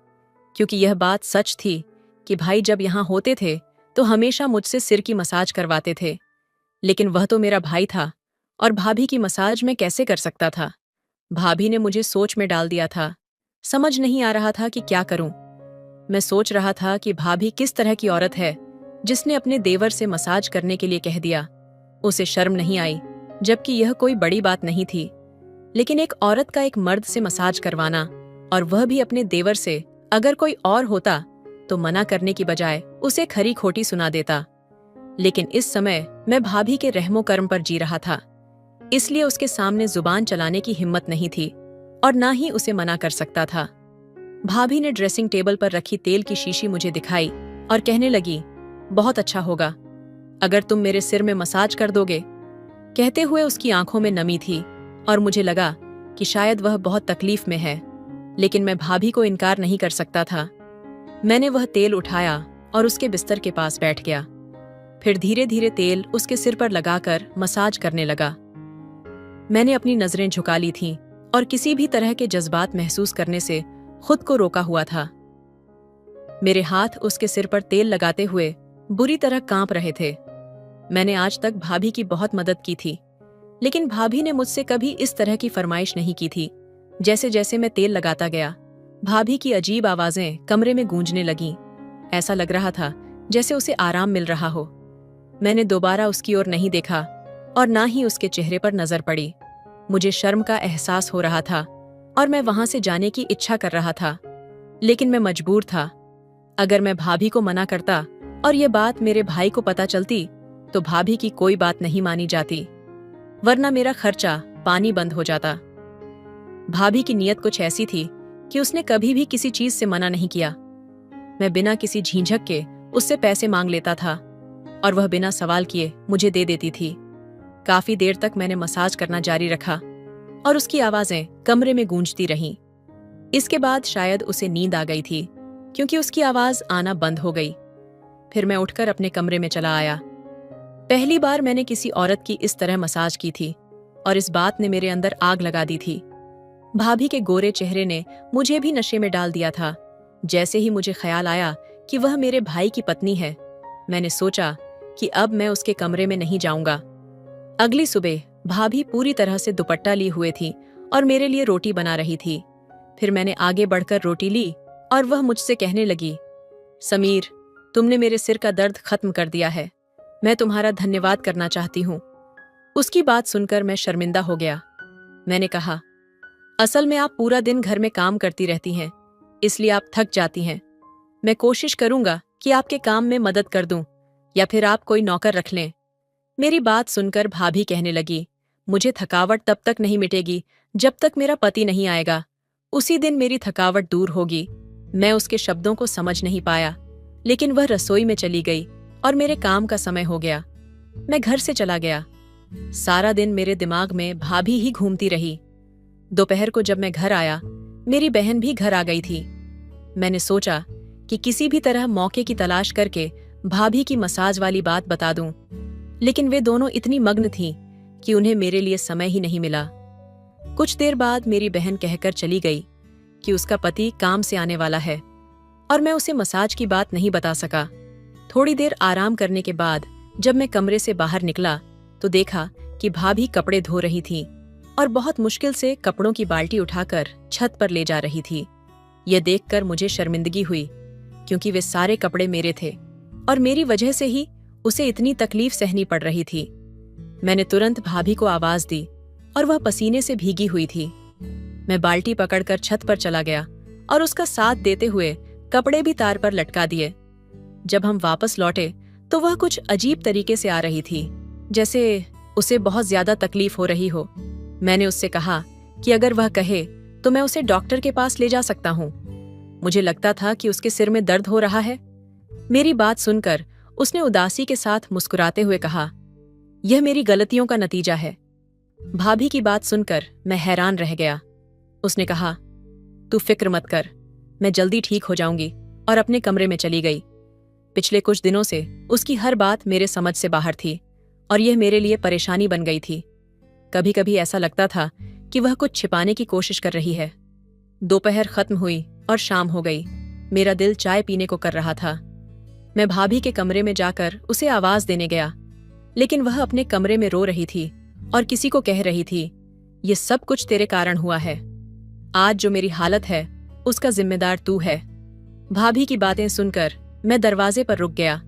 क्योंकि यह बात सच थी कि भाई जब यहाँ होते थे तो हमेशा मुझसे सिर की मसाज करवाते थे, लेकिन वह तो मेरा भाई था और भाभी की मसाज मैं कैसे कर सकता था। भाभी ने मुझे सोच में डाल दिया था। समझ नहीं आ रहा था कि क्या करूं। मैं सोच रहा था कि भाभी किस तरह की औरत है जिसने अपने देवर से मसाज करने के लिए कह दिया। उसे शर्म नहीं आई, जबकि यह कोई बड़ी बात नहीं थी। लेकिन एक औरत का एक मर्द से मसाज करवाना, और वह भी अपने देवर से, अगर कोई और होता तो मना करने की बजाय उसे खरी खोटी सुना देता। लेकिन इस समय मैं भाभी के रहमो कर्म पर जी रहा था, इसलिए उसके सामने जुबान चलाने की हिम्मत नहीं थी और ना ही उसे मना कर सकता था। भाभी ने ड्रेसिंग टेबल पर रखी तेल की शीशी मुझे दिखाई और कहने लगी, बहुत अच्छा होगा अगर तुम मेरे सिर में मसाज कर दोगे। कहते हुए उसकी आंखों में नमी थी और मुझे लगा कि शायद वह बहुत तकलीफ में है, लेकिन मैं भाभी को इनकार नहीं कर सकता था। मैंने वह तेल उठाया और उसके बिस्तर के पास बैठ गया। फिर धीरे धीरे तेल उसके सिर पर लगाकर मसाज करने लगा। मैंने अपनी नजरें झुका ली थीं और किसी भी तरह के जज्बात महसूस करने से खुद को रोका हुआ था। मेरे हाथ उसके सिर पर तेल लगाते हुए बुरी तरह कांप रहे थे। मैंने आज तक भाभी की बहुत मदद की थी, लेकिन भाभी ने मुझसे कभी इस तरह की फरमाइश नहीं की थी। जैसे जैसे मैं तेल लगाता गया, भाभी की अजीब आवाजें कमरे में गूंजने लगीं। ऐसा लग रहा था जैसे उसे आराम मिल रहा हो। मैंने दोबारा उसकी ओर नहीं देखा और ना ही उसके चेहरे पर नजर पड़ी। मुझे शर्म का एहसास हो रहा था और मैं वहां से जाने की इच्छा कर रहा था, लेकिन मैं मजबूर था। अगर मैं भाभी को मना करता और ये बात मेरे भाई को पता चलती तो भाभी की कोई बात नहीं मानी जाती, वरना मेरा खर्चा पानी बंद हो जाता। भाभी की नीयत कुछ ऐसी थी कि उसने कभी भी किसी चीज से मना नहीं किया। मैं बिना किसी झिझक के उससे पैसे मांग लेता था और वह बिना सवाल किए मुझे दे देती थी। काफी देर तक मैंने मसाज करना जारी रखा और उसकी आवाजें कमरे में गूंजती रहीं। इसके बाद शायद उसे नींद आ गई थी, क्योंकि उसकी आवाज आना बंद हो गई। फिर मैं उठकर अपने कमरे में चला आया। पहली बार मैंने किसी औरत की इस तरह मसाज की थी और इस बात ने मेरे अंदर आग लगा दी थी। भाभी के गोरे चेहरे ने मुझे भी नशे में डाल दिया था। जैसे ही मुझे ख्याल आया कि वह मेरे भाई की पत्नी है, मैंने सोचा कि अब मैं उसके कमरे में नहीं जाऊंगा। अगली सुबह भाभी पूरी तरह से दुपट्टा ली हुए थी और मेरे लिए रोटी बना रही थी। फिर मैंने आगे बढ़कर रोटी ली और वह मुझसे कहने लगी, समीर, तुमने मेरे सिर का दर्द खत्म कर दिया है। मैं तुम्हारा धन्यवाद करना चाहती हूँ। उसकी बात सुनकर मैं शर्मिंदा हो गया। मैंने कहा, असल में आप पूरा दिन घर में काम करती रहती हैं, इसलिए आप थक जाती हैं। मैं कोशिश करूंगा कि आपके काम में मदद कर दूं, या फिर आप कोई नौकर रख लें। मेरी बात सुनकर भाभी कहने लगी, मुझे थकावट तब तक नहीं मिटेगी जब तक मेरा पति नहीं आएगा। उसी दिन मेरी थकावट दूर होगी। मैं उसके शब्दों को समझ नहीं पाया, लेकिन वह रसोई में चली गई और मेरे काम का समय हो गया। मैं घर से चला गया। सारा दिन मेरे दिमाग में भाभी ही घूमती रही। दोपहर को जब मैं घर आया, मेरी बहन भी घर आ गई थी। मैंने सोचा कि किसी भी तरह मौके की तलाश करके भाभी की मसाज वाली बात बता दूं, लेकिन वे दोनों इतनी मग्न थीं कि उन्हें मेरे लिए समय ही नहीं मिला। कुछ देर बाद मेरी बहन कहकर चली गई कि उसका पति काम से आने वाला है और मैं उसे मसाज की बात नहीं बता सका। थोड़ी देर आराम करने के बाद जब मैं कमरे से बाहर निकला तो देखा कि भाभी कपड़े धो रही थी और बहुत मुश्किल से कपड़ों की बाल्टी उठाकर छत पर ले जा रही थी। यह देखकर मुझे शर्मिंदगी हुई, क्योंकि वे सारे कपड़े मेरे थे और मेरी वजह से ही उसे इतनी तकलीफ सहनी पड़ रही थी। मैंने तुरंत भाभी को आवाज दी और वह पसीने से भीगी हुई थी। मैं बाल्टी पकड़कर छत पर चला गया और उसका साथ देते हुए कपड़े भी तार पर लटका दिए। जब हम वापस लौटे तो वह कुछ अजीब तरीके से आ रही थी, जैसे उसे बहुत ज्यादा तकलीफ हो रही हो। मैंने उससे कहा कि अगर वह कहे तो मैं उसे डॉक्टर के पास ले जा सकता हूँ। मुझे लगता था कि उसके सिर में दर्द हो रहा है। मेरी बात सुनकर उसने उदासी के साथ मुस्कुराते हुए कहा, यह मेरी गलतियों का नतीजा है। भाभी की बात सुनकर मैं हैरान रह गया। उसने कहा, तू फिक्र मत कर, मैं जल्दी ठीक हो जाऊंगी, और अपने कमरे में चली गई। पिछले कुछ दिनों से उसकी हर बात मेरे समझ से बाहर थी और यह मेरे लिए परेशानी बन गई थी। कभी कभी ऐसा लगता था कि वह कुछ छिपाने की कोशिश कर रही है। दोपहर खत्म हुई और शाम हो गई। मेरा दिल चाय पीने को कर रहा था। मैं भाभी के कमरे में जाकर उसे आवाज देने गया, लेकिन वह अपने कमरे में रो रही थी और किसी को कह रही थी, ये सब कुछ तेरे कारण हुआ है। आज जो मेरी हालत है उसका जिम्मेदार तू है। भाभी की बातें सुनकर मैं दरवाजे पर रुक गया।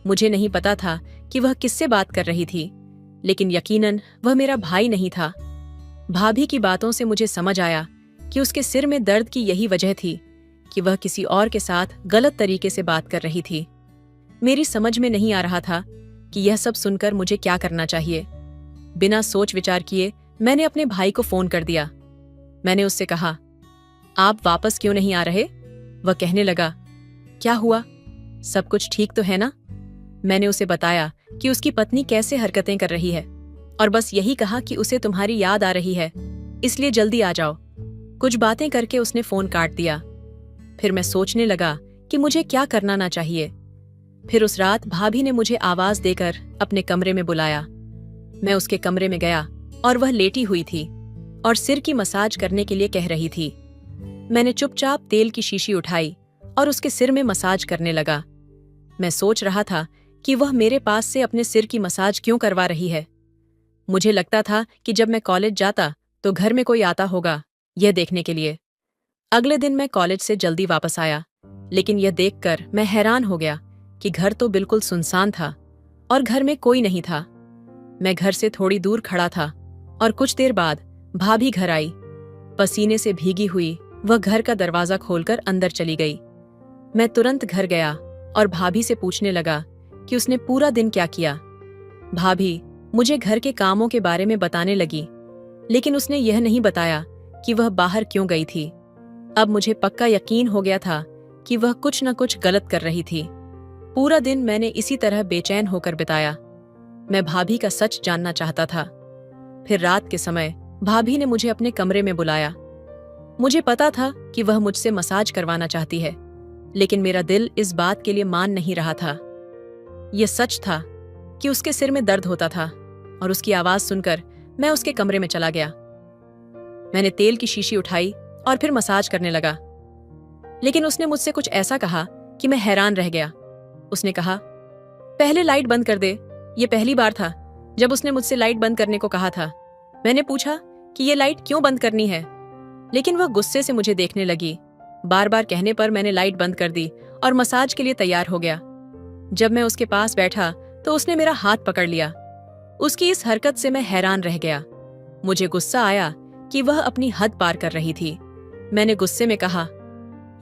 मुझे नहीं पता था कि वह किससे बात कर रही थी, लेकिन यकीनन वह मेरा भाई नहीं था। भाभी की बातों से मुझे समझ आया कि उसके सिर में दर्द की यही वजह थी कि वह किसी और के साथ गलत तरीके से बात कर रही थी। मेरी समझ में नहीं आ रहा था कि यह सब सुनकर मुझे क्या करना चाहिए। बिना सोच विचार किए मैंने अपने भाई को फोन कर दिया। मैंने उससे कहा, आप वापस क्यों नहीं आ रहे? वह कहने लगा, क्या हुआ, सब कुछ ठीक तो है ना? मैंने उसे बताया कि उसकी पत्नी कैसे हरकतें कर रही है और बस यही कहा कि उसे तुम्हारी याद आ रही है, इसलिए जल्दी आ जाओ। कुछ बातें करके उसने फोन काट दिया। फिर मैं सोचने लगा कि मुझे क्या करना ना चाहिए। फिर उस रात भाभी ने मुझे आवाज देकर अपने कमरे में बुलाया। मैं उसके कमरे में गया और वह लेटी हुई थी और सिर की मसाज करने के लिए कह रही थी। मैंने चुपचाप तेल की शीशी उठाई और उसके सिर में मसाज करने लगा। मैं सोच रहा था कि वह मेरे पास से अपने सिर की मसाज क्यों करवा रही है। मुझे लगता था कि जब मैं कॉलेज जाता तो घर में कोई आता होगा यह देखने के लिए। अगले दिन मैं कॉलेज से जल्दी वापस आया, लेकिन यह देखकर मैं हैरान हो गया कि घर तो बिल्कुल सुनसान था और घर में कोई नहीं था। मैं घर से थोड़ी दूर खड़ा था और कुछ देर बाद भाभी घर आई। पसीने से भीगी हुई वह घर का दरवाजा खोलकर अंदर चली गई। मैं तुरंत घर गया और भाभी से पूछने लगा कि उसने पूरा दिन क्या किया। भाभी मुझे घर के कामों के बारे में बताने लगी, लेकिन उसने यह नहीं बताया कि वह बाहर क्यों गई थी। अब मुझे पक्का यकीन हो गया था कि वह कुछ न कुछ गलत कर रही थी। पूरा दिन मैंने इसी तरह बेचैन होकर बिताया। मैं भाभी का सच जानना चाहता था। फिर रात के समय भाभी ने मुझे अपने कमरे में बुलाया। मुझे पता था कि वह मुझसे मसाज करवाना चाहती है, लेकिन मेरा दिल इस बात के लिए मान नहीं रहा था। यह सच था कि उसके सिर में दर्द होता था और उसकी आवाज सुनकर मैं उसके कमरे में चला गया। मैंने तेल की शीशी उठाई और फिर मसाज करने लगा, लेकिन उसने मुझसे कुछ ऐसा कहा कि मैं हैरान रह गया। उसने कहा, पहले लाइट बंद कर दे। यह पहली बार था जब उसने मुझसे लाइट बंद करने को कहा था। मैंने पूछा कि यह लाइट क्यों बंद करनी है, लेकिन वह गुस्से से मुझे देखने लगी। बार बार कहने पर मैंने लाइट बंद कर दी और मसाज के लिए तैयार हो गया। जब मैं उसके पास बैठा तो उसने मेरा हाथ पकड़ लिया। उसकी इस हरकत से मैं हैरान रह गया। मुझे गुस्सा आया कि वह अपनी हद पार कर रही थी। मैंने गुस्से में कहा,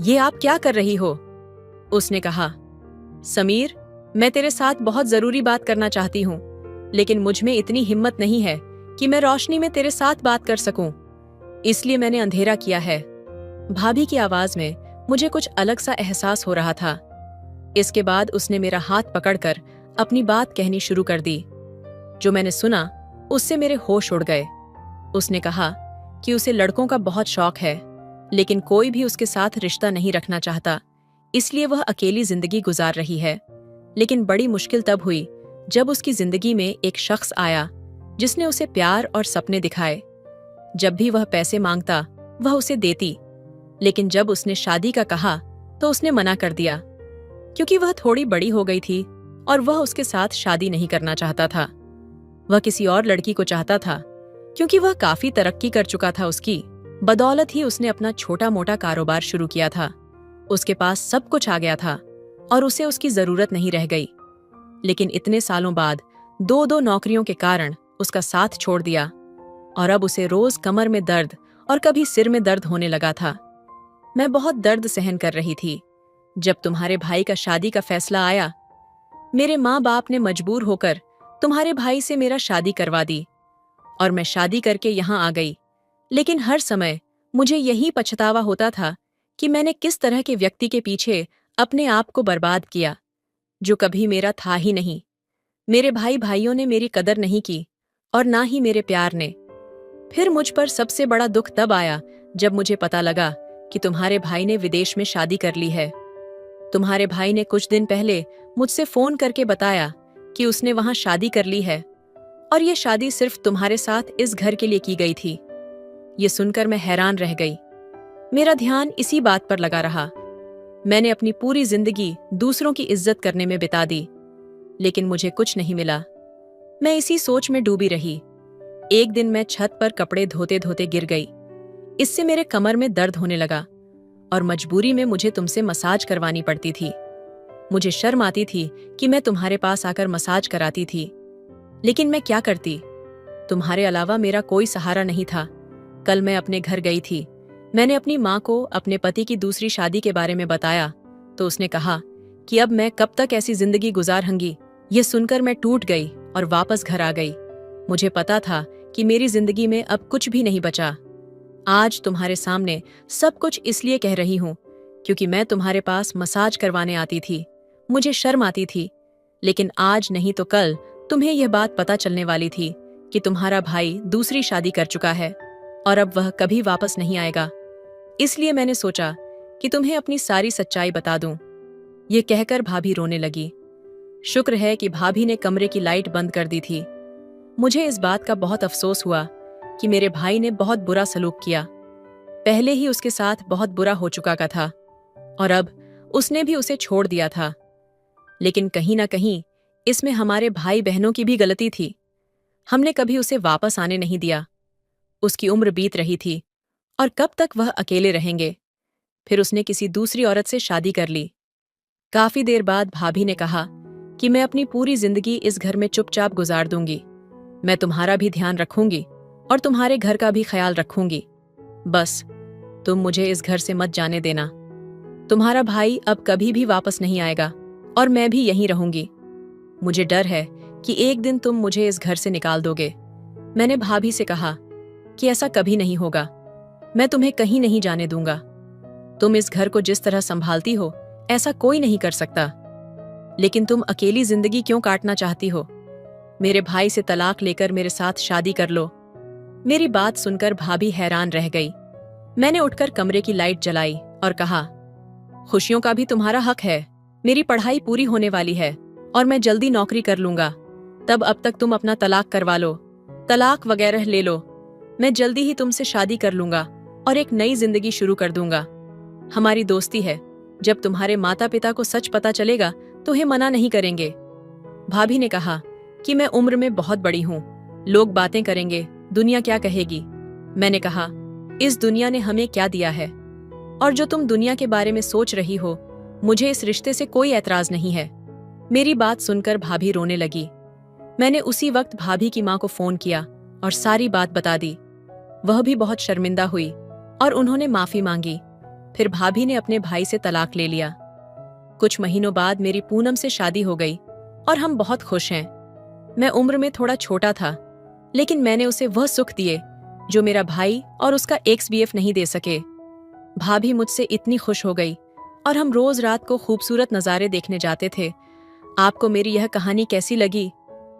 ये आप क्या कर रही हो? उसने कहा, समीर, मैं तेरे साथ बहुत जरूरी बात करना चाहती हूँ, लेकिन मुझ में इतनी हिम्मत नहीं है कि मैं रोशनी में तेरे साथ बात कर सकूं, इसलिए मैंने अंधेरा किया है। भाभी की आवाज में मुझे कुछ अलग सा एहसास हो रहा था। इसके बाद उसने मेरा हाथ पकड़कर अपनी बात कहनी शुरू कर दी। जो मैंने सुना उससे मेरे होश उड़ गए। उसने कहा कि उसे लड़कों का बहुत शौक है, लेकिन कोई भी उसके साथ रिश्ता नहीं रखना चाहता, इसलिए वह अकेली जिंदगी गुजार रही है। लेकिन बड़ी मुश्किल तब हुई जब उसकी जिंदगी में एक शख्स आया जिसने उसे प्यार और सपने दिखाए। जब भी वह पैसे मांगता वह उसे देती, लेकिन जब उसने शादी का कहा तो उसने मना कर दिया, क्योंकि वह थोड़ी बड़ी हो गई थी और वह उसके साथ शादी नहीं करना चाहता था। वह किसी और लड़की को चाहता था, क्योंकि वह काफी तरक्की कर चुका था। उसकी बदौलत ही उसने अपना छोटा मोटा कारोबार शुरू किया था। उसके पास सब कुछ आ गया था और उसे उसकी जरूरत नहीं रह गई। लेकिन इतने सालों बाद दो दो नौकरियों के कारण उसका साथ छोड़ दिया और अब उसे रोज कमर में दर्द और कभी सिर में दर्द होने लगा था। मैं बहुत दर्द सहन कर रही थी। जब तुम्हारे भाई का शादी का फैसला आया, मेरे माँ बाप ने मजबूर होकर तुम्हारे भाई से मेरा शादी करवा दी और मैं शादी करके यहाँ आ गई। लेकिन हर समय मुझे यही पछतावा होता था कि मैंने किस तरह के व्यक्ति के पीछे अपने आप को बर्बाद किया, जो कभी मेरा था ही नहीं। मेरे भाई भाइयों ने मेरी कदर नहीं की और ना ही मेरे प्यार ने। फिर मुझ पर सबसे बड़ा दुख तब आया जब मुझे पता लगा कि तुम्हारे भाई ने विदेश में शादी कर ली है। तुम्हारे भाई ने कुछ दिन पहले मुझसे फोन करके बताया कि उसने वहां शादी कर ली है और ये शादी सिर्फ तुम्हारे साथ इस घर के लिए की गई थी। ये सुनकर मैं हैरान रह गई। मेरा ध्यान इसी बात पर लगा रहा। मैंने अपनी पूरी जिंदगी दूसरों की इज्जत करने में बिता दी, लेकिन मुझे कुछ नहीं मिला। मैं इसी सोच में डूबी रही। एक दिन मैं छत पर कपड़े धोते धोते गिर गई। इससे मेरे कमर में दर्द होने लगा और मजबूरी में मुझे तुमसे मसाज करवानी पड़ती थी। मुझे शर्म आती थी कि मैं तुम्हारे पास आकर मसाज कराती थी, लेकिन मैं क्या करती? तुम्हारे अलावा मेरा कोई सहारा नहीं था। कल मैं अपने घर गई थी। मैंने अपनी माँ को अपने पति की दूसरी शादी के बारे में बताया तो उसने कहा कि अब मैं कब तक ऐसी जिंदगी गुजारूंगी। ये सुनकर मैं टूट गई और वापस घर आ गई। मुझे पता था कि मेरी जिंदगी में अब कुछ भी नहीं बचा। आज तुम्हारे सामने सब कुछ इसलिए कह रही हूँ क्योंकि मैं तुम्हारे पास मसाज करवाने आती थी। मुझे शर्म आती थी, लेकिन आज नहीं तो कल तुम्हें यह बात पता चलने वाली थी कि तुम्हारा भाई दूसरी शादी कर चुका है और अब वह कभी वापस नहीं आएगा। इसलिए मैंने सोचा कि तुम्हें अपनी सारी सच्चाई बता दूं। ये कहकर भाभी रोने लगी। शुक्र है कि भाभी ने कमरे की लाइट बंद कर दी थी। मुझे इस बात का बहुत अफसोस हुआ कि मेरे भाई ने बहुत बुरा सलूक किया। पहले ही उसके साथ बहुत बुरा हो चुका का था और अब उसने भी उसे छोड़ दिया था। लेकिन कहीं ना कहीं इसमें हमारे भाई बहनों की भी गलती थी। हमने कभी उसे वापस आने नहीं दिया। उसकी उम्र बीत रही थी और कब तक वह अकेले रहेंगे। फिर उसने किसी दूसरी औरत से शादी कर ली। काफी देर बाद भाभी ने कहा कि मैं अपनी पूरी जिंदगी इस घर में चुपचाप गुजार दूंगी। मैं तुम्हारा भी ध्यान रखूंगी और तुम्हारे घर का भी ख्याल रखूंगी। बस तुम मुझे इस घर से मत जाने देना। तुम्हारा भाई अब कभी भी वापस नहीं आएगा और मैं भी यहीं रहूंगी। मुझे डर है कि एक दिन तुम मुझे इस घर से निकाल दोगे। मैंने भाभी से कहा कि ऐसा कभी नहीं होगा, मैं तुम्हें कहीं नहीं जाने दूंगा। तुम इस घर को जिस तरह संभालती हो ऐसा कोई नहीं कर सकता। लेकिन तुम अकेली जिंदगी क्यों काटना चाहती हो? मेरे भाई से तलाक लेकर मेरे साथ शादी कर लो। मेरी बात सुनकर भाभी हैरान रह गई। मैंने उठकर कमरे की लाइट जलाई और कहा, खुशियों का भी तुम्हारा हक है। मेरी पढ़ाई पूरी होने वाली है और मैं जल्दी नौकरी कर लूंगा। तब अब तक तुम अपना तलाक करवा लो, तलाक वगैरह ले लो। मैं जल्दी ही तुमसे शादी कर लूंगा और एक नई जिंदगी शुरू कर दूंगा। हमारी दोस्ती है, जब तुम्हारे माता पिता को सच पता चलेगा तो ये मना नहीं करेंगे। भाभी ने कहा कि मैं उम्र में बहुत बड़ी हूँ, लोग बातें करेंगे, दुनिया क्या कहेगी। मैंने कहा, इस दुनिया ने हमें क्या दिया है, और जो तुम दुनिया के बारे में सोच रही हो, मुझे इस रिश्ते से कोई ऐतराज नहीं है। मेरी बात सुनकर भाभी रोने लगी। मैंने उसी वक्त भाभी की माँ को फोन किया और सारी बात बता दी। वह भी बहुत शर्मिंदा हुई और उन्होंने माफी मांगी। फिर भाभी ने अपने भाई से तलाक ले लिया। कुछ महीनों बाद मेरी पूनम से शादी हो गई और हम बहुत खुश हैं। मैं उम्र में थोड़ा छोटा था, लेकिन मैंने उसे वह सुख दिए जो मेरा भाई और उसका एक्स बीएफ नहीं दे सके। भाभी मुझसे इतनी खुश हो गई और हम रोज रात को खूबसूरत नज़ारे देखने जाते थे। आपको मेरी यह कहानी कैसी लगी?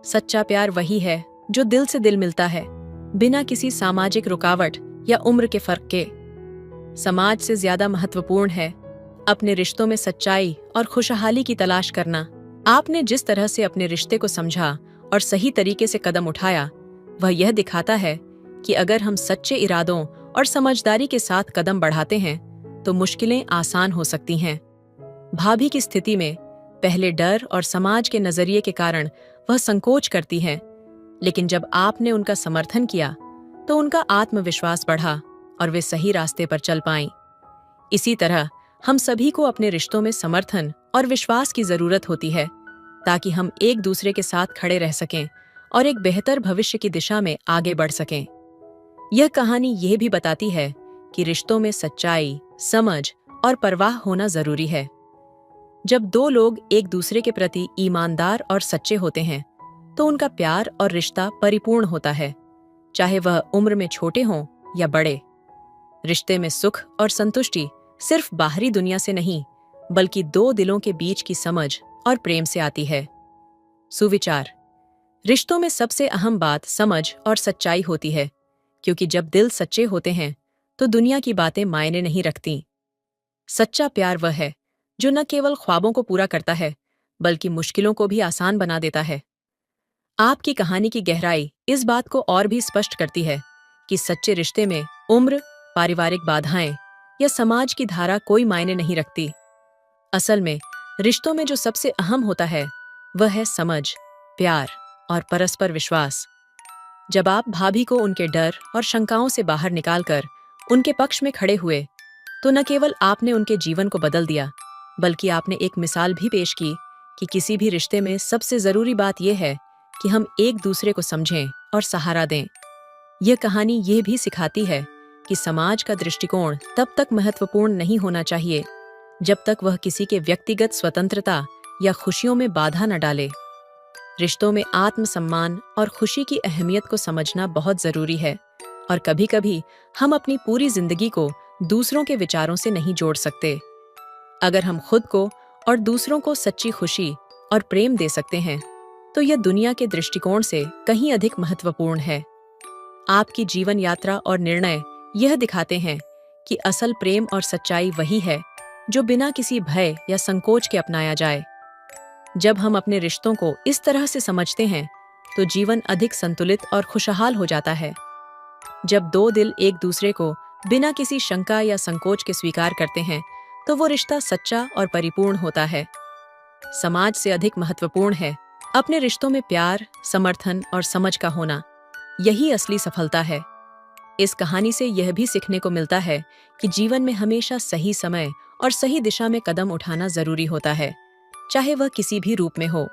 सच्चा प्यार वही है जो दिल से दिल मिलता है, बिना किसी सामाजिक रुकावट या उम्र के फर्क के। समाज से ज्यादा महत्वपूर्ण है अपने रिश्तों में सच्चाई और खुशहाली की तलाश करना। आपने जिस तरह से अपने रिश्ते को समझा और सही तरीके से कदम उठाया, वह यह दिखाता है कि अगर हम सच्चे इरादों और समझदारी के साथ कदम बढ़ाते हैं तो मुश्किलें आसान हो सकती हैं। भाभी की स्थिति में पहले डर और समाज के नजरिए के कारण वह संकोच करती हैं, लेकिन जब आपने उनका समर्थन किया तो उनका आत्मविश्वास बढ़ा और वे सही रास्ते पर चल पाईं। इसी तरह हम सभी को अपने रिश्तों में समर्थन और विश्वास की जरूरत होती है, ताकि हम एक दूसरे के साथ खड़े रह सकें और एक बेहतर भविष्य की दिशा में आगे बढ़ सकें। यह कहानी यह भी बताती है कि रिश्तों में सच्चाई, समझ और परवाह होना जरूरी है। जब दो लोग एक दूसरे के प्रति ईमानदार और सच्चे होते हैं तो उनका प्यार और रिश्ता परिपूर्ण होता है, चाहे वह उम्र में छोटे हों या बड़े। रिश्ते में सुख और संतुष्टि सिर्फ बाहरी दुनिया से नहीं, बल्कि दो दिलों के बीच की समझ और प्रेम से आती है। सुविचार: रिश्तों में सबसे अहम बात समझ और सच्चाई होती है, क्योंकि जब दिल सच्चे होते हैं तो दुनिया की बातें मायने नहीं रखती। सच्चा प्यार वह है जो न केवल ख्वाबों को पूरा करता है, बल्कि मुश्किलों को भी आसान बना देता है। आपकी कहानी की गहराई इस बात को और भी स्पष्ट करती है कि सच्चे रिश्ते में उम्र, पारिवारिक बाधाएं या समाज की धारा कोई मायने नहीं रखती। असल में रिश्तों में जो सबसे अहम होता है वह है समझ, प्यार और परस्पर विश्वास। जब आप भाभी को उनके डर और शंकाओं से बाहर निकालकर उनके पक्ष में खड़े हुए, तो न केवल आपने उनके जीवन को बदल दिया, बल्कि आपने एक मिसाल भी पेश की कि किसी भी रिश्ते में सबसे जरूरी बात यह है कि हम एक दूसरे को समझें और सहारा दें। यह कहानी यह भी सिखाती है कि समाज का दृष्टिकोण तब तक महत्वपूर्ण नहीं होना चाहिए जब तक वह किसी के व्यक्तिगत स्वतंत्रता या खुशियों में बाधा न डाले। रिश्तों में आत्मसम्मान और खुशी की अहमियत को समझना बहुत जरूरी है, और कभी-कभी हम अपनी पूरी जिंदगी को दूसरों के विचारों से नहीं जोड़ सकते। अगर हम खुद को और दूसरों को सच्ची खुशी और प्रेम दे सकते हैं, तो यह दुनिया के दृष्टिकोण से कहीं अधिक महत्वपूर्ण है। आपकी जीवन यात्रा और निर्णय यह दिखाते हैं कि असल प्रेम और सच्चाई वही है जो बिना किसी भय या संकोच के अपनाया जाए। जब हम अपने रिश्तों को इस तरह से समझते हैं, तो जीवन अधिक संतुलित और खुशहाल हो जाता है। जब दो दिल एक दूसरे को बिना किसी शंका या संकोच के स्वीकार करते हैं, तो वो रिश्ता सच्चा और परिपूर्ण होता है। समाज से अधिक महत्वपूर्ण है अपने रिश्तों में प्यार, समर्थन और समझ का होना। यही असली सफलता है। इस कहानी से यह भी सीखने को मिलता है कि जीवन में हमेशा सही समय और सही दिशा में कदम उठाना जरूरी होता है, चाहे वह किसी भी रूप में हो।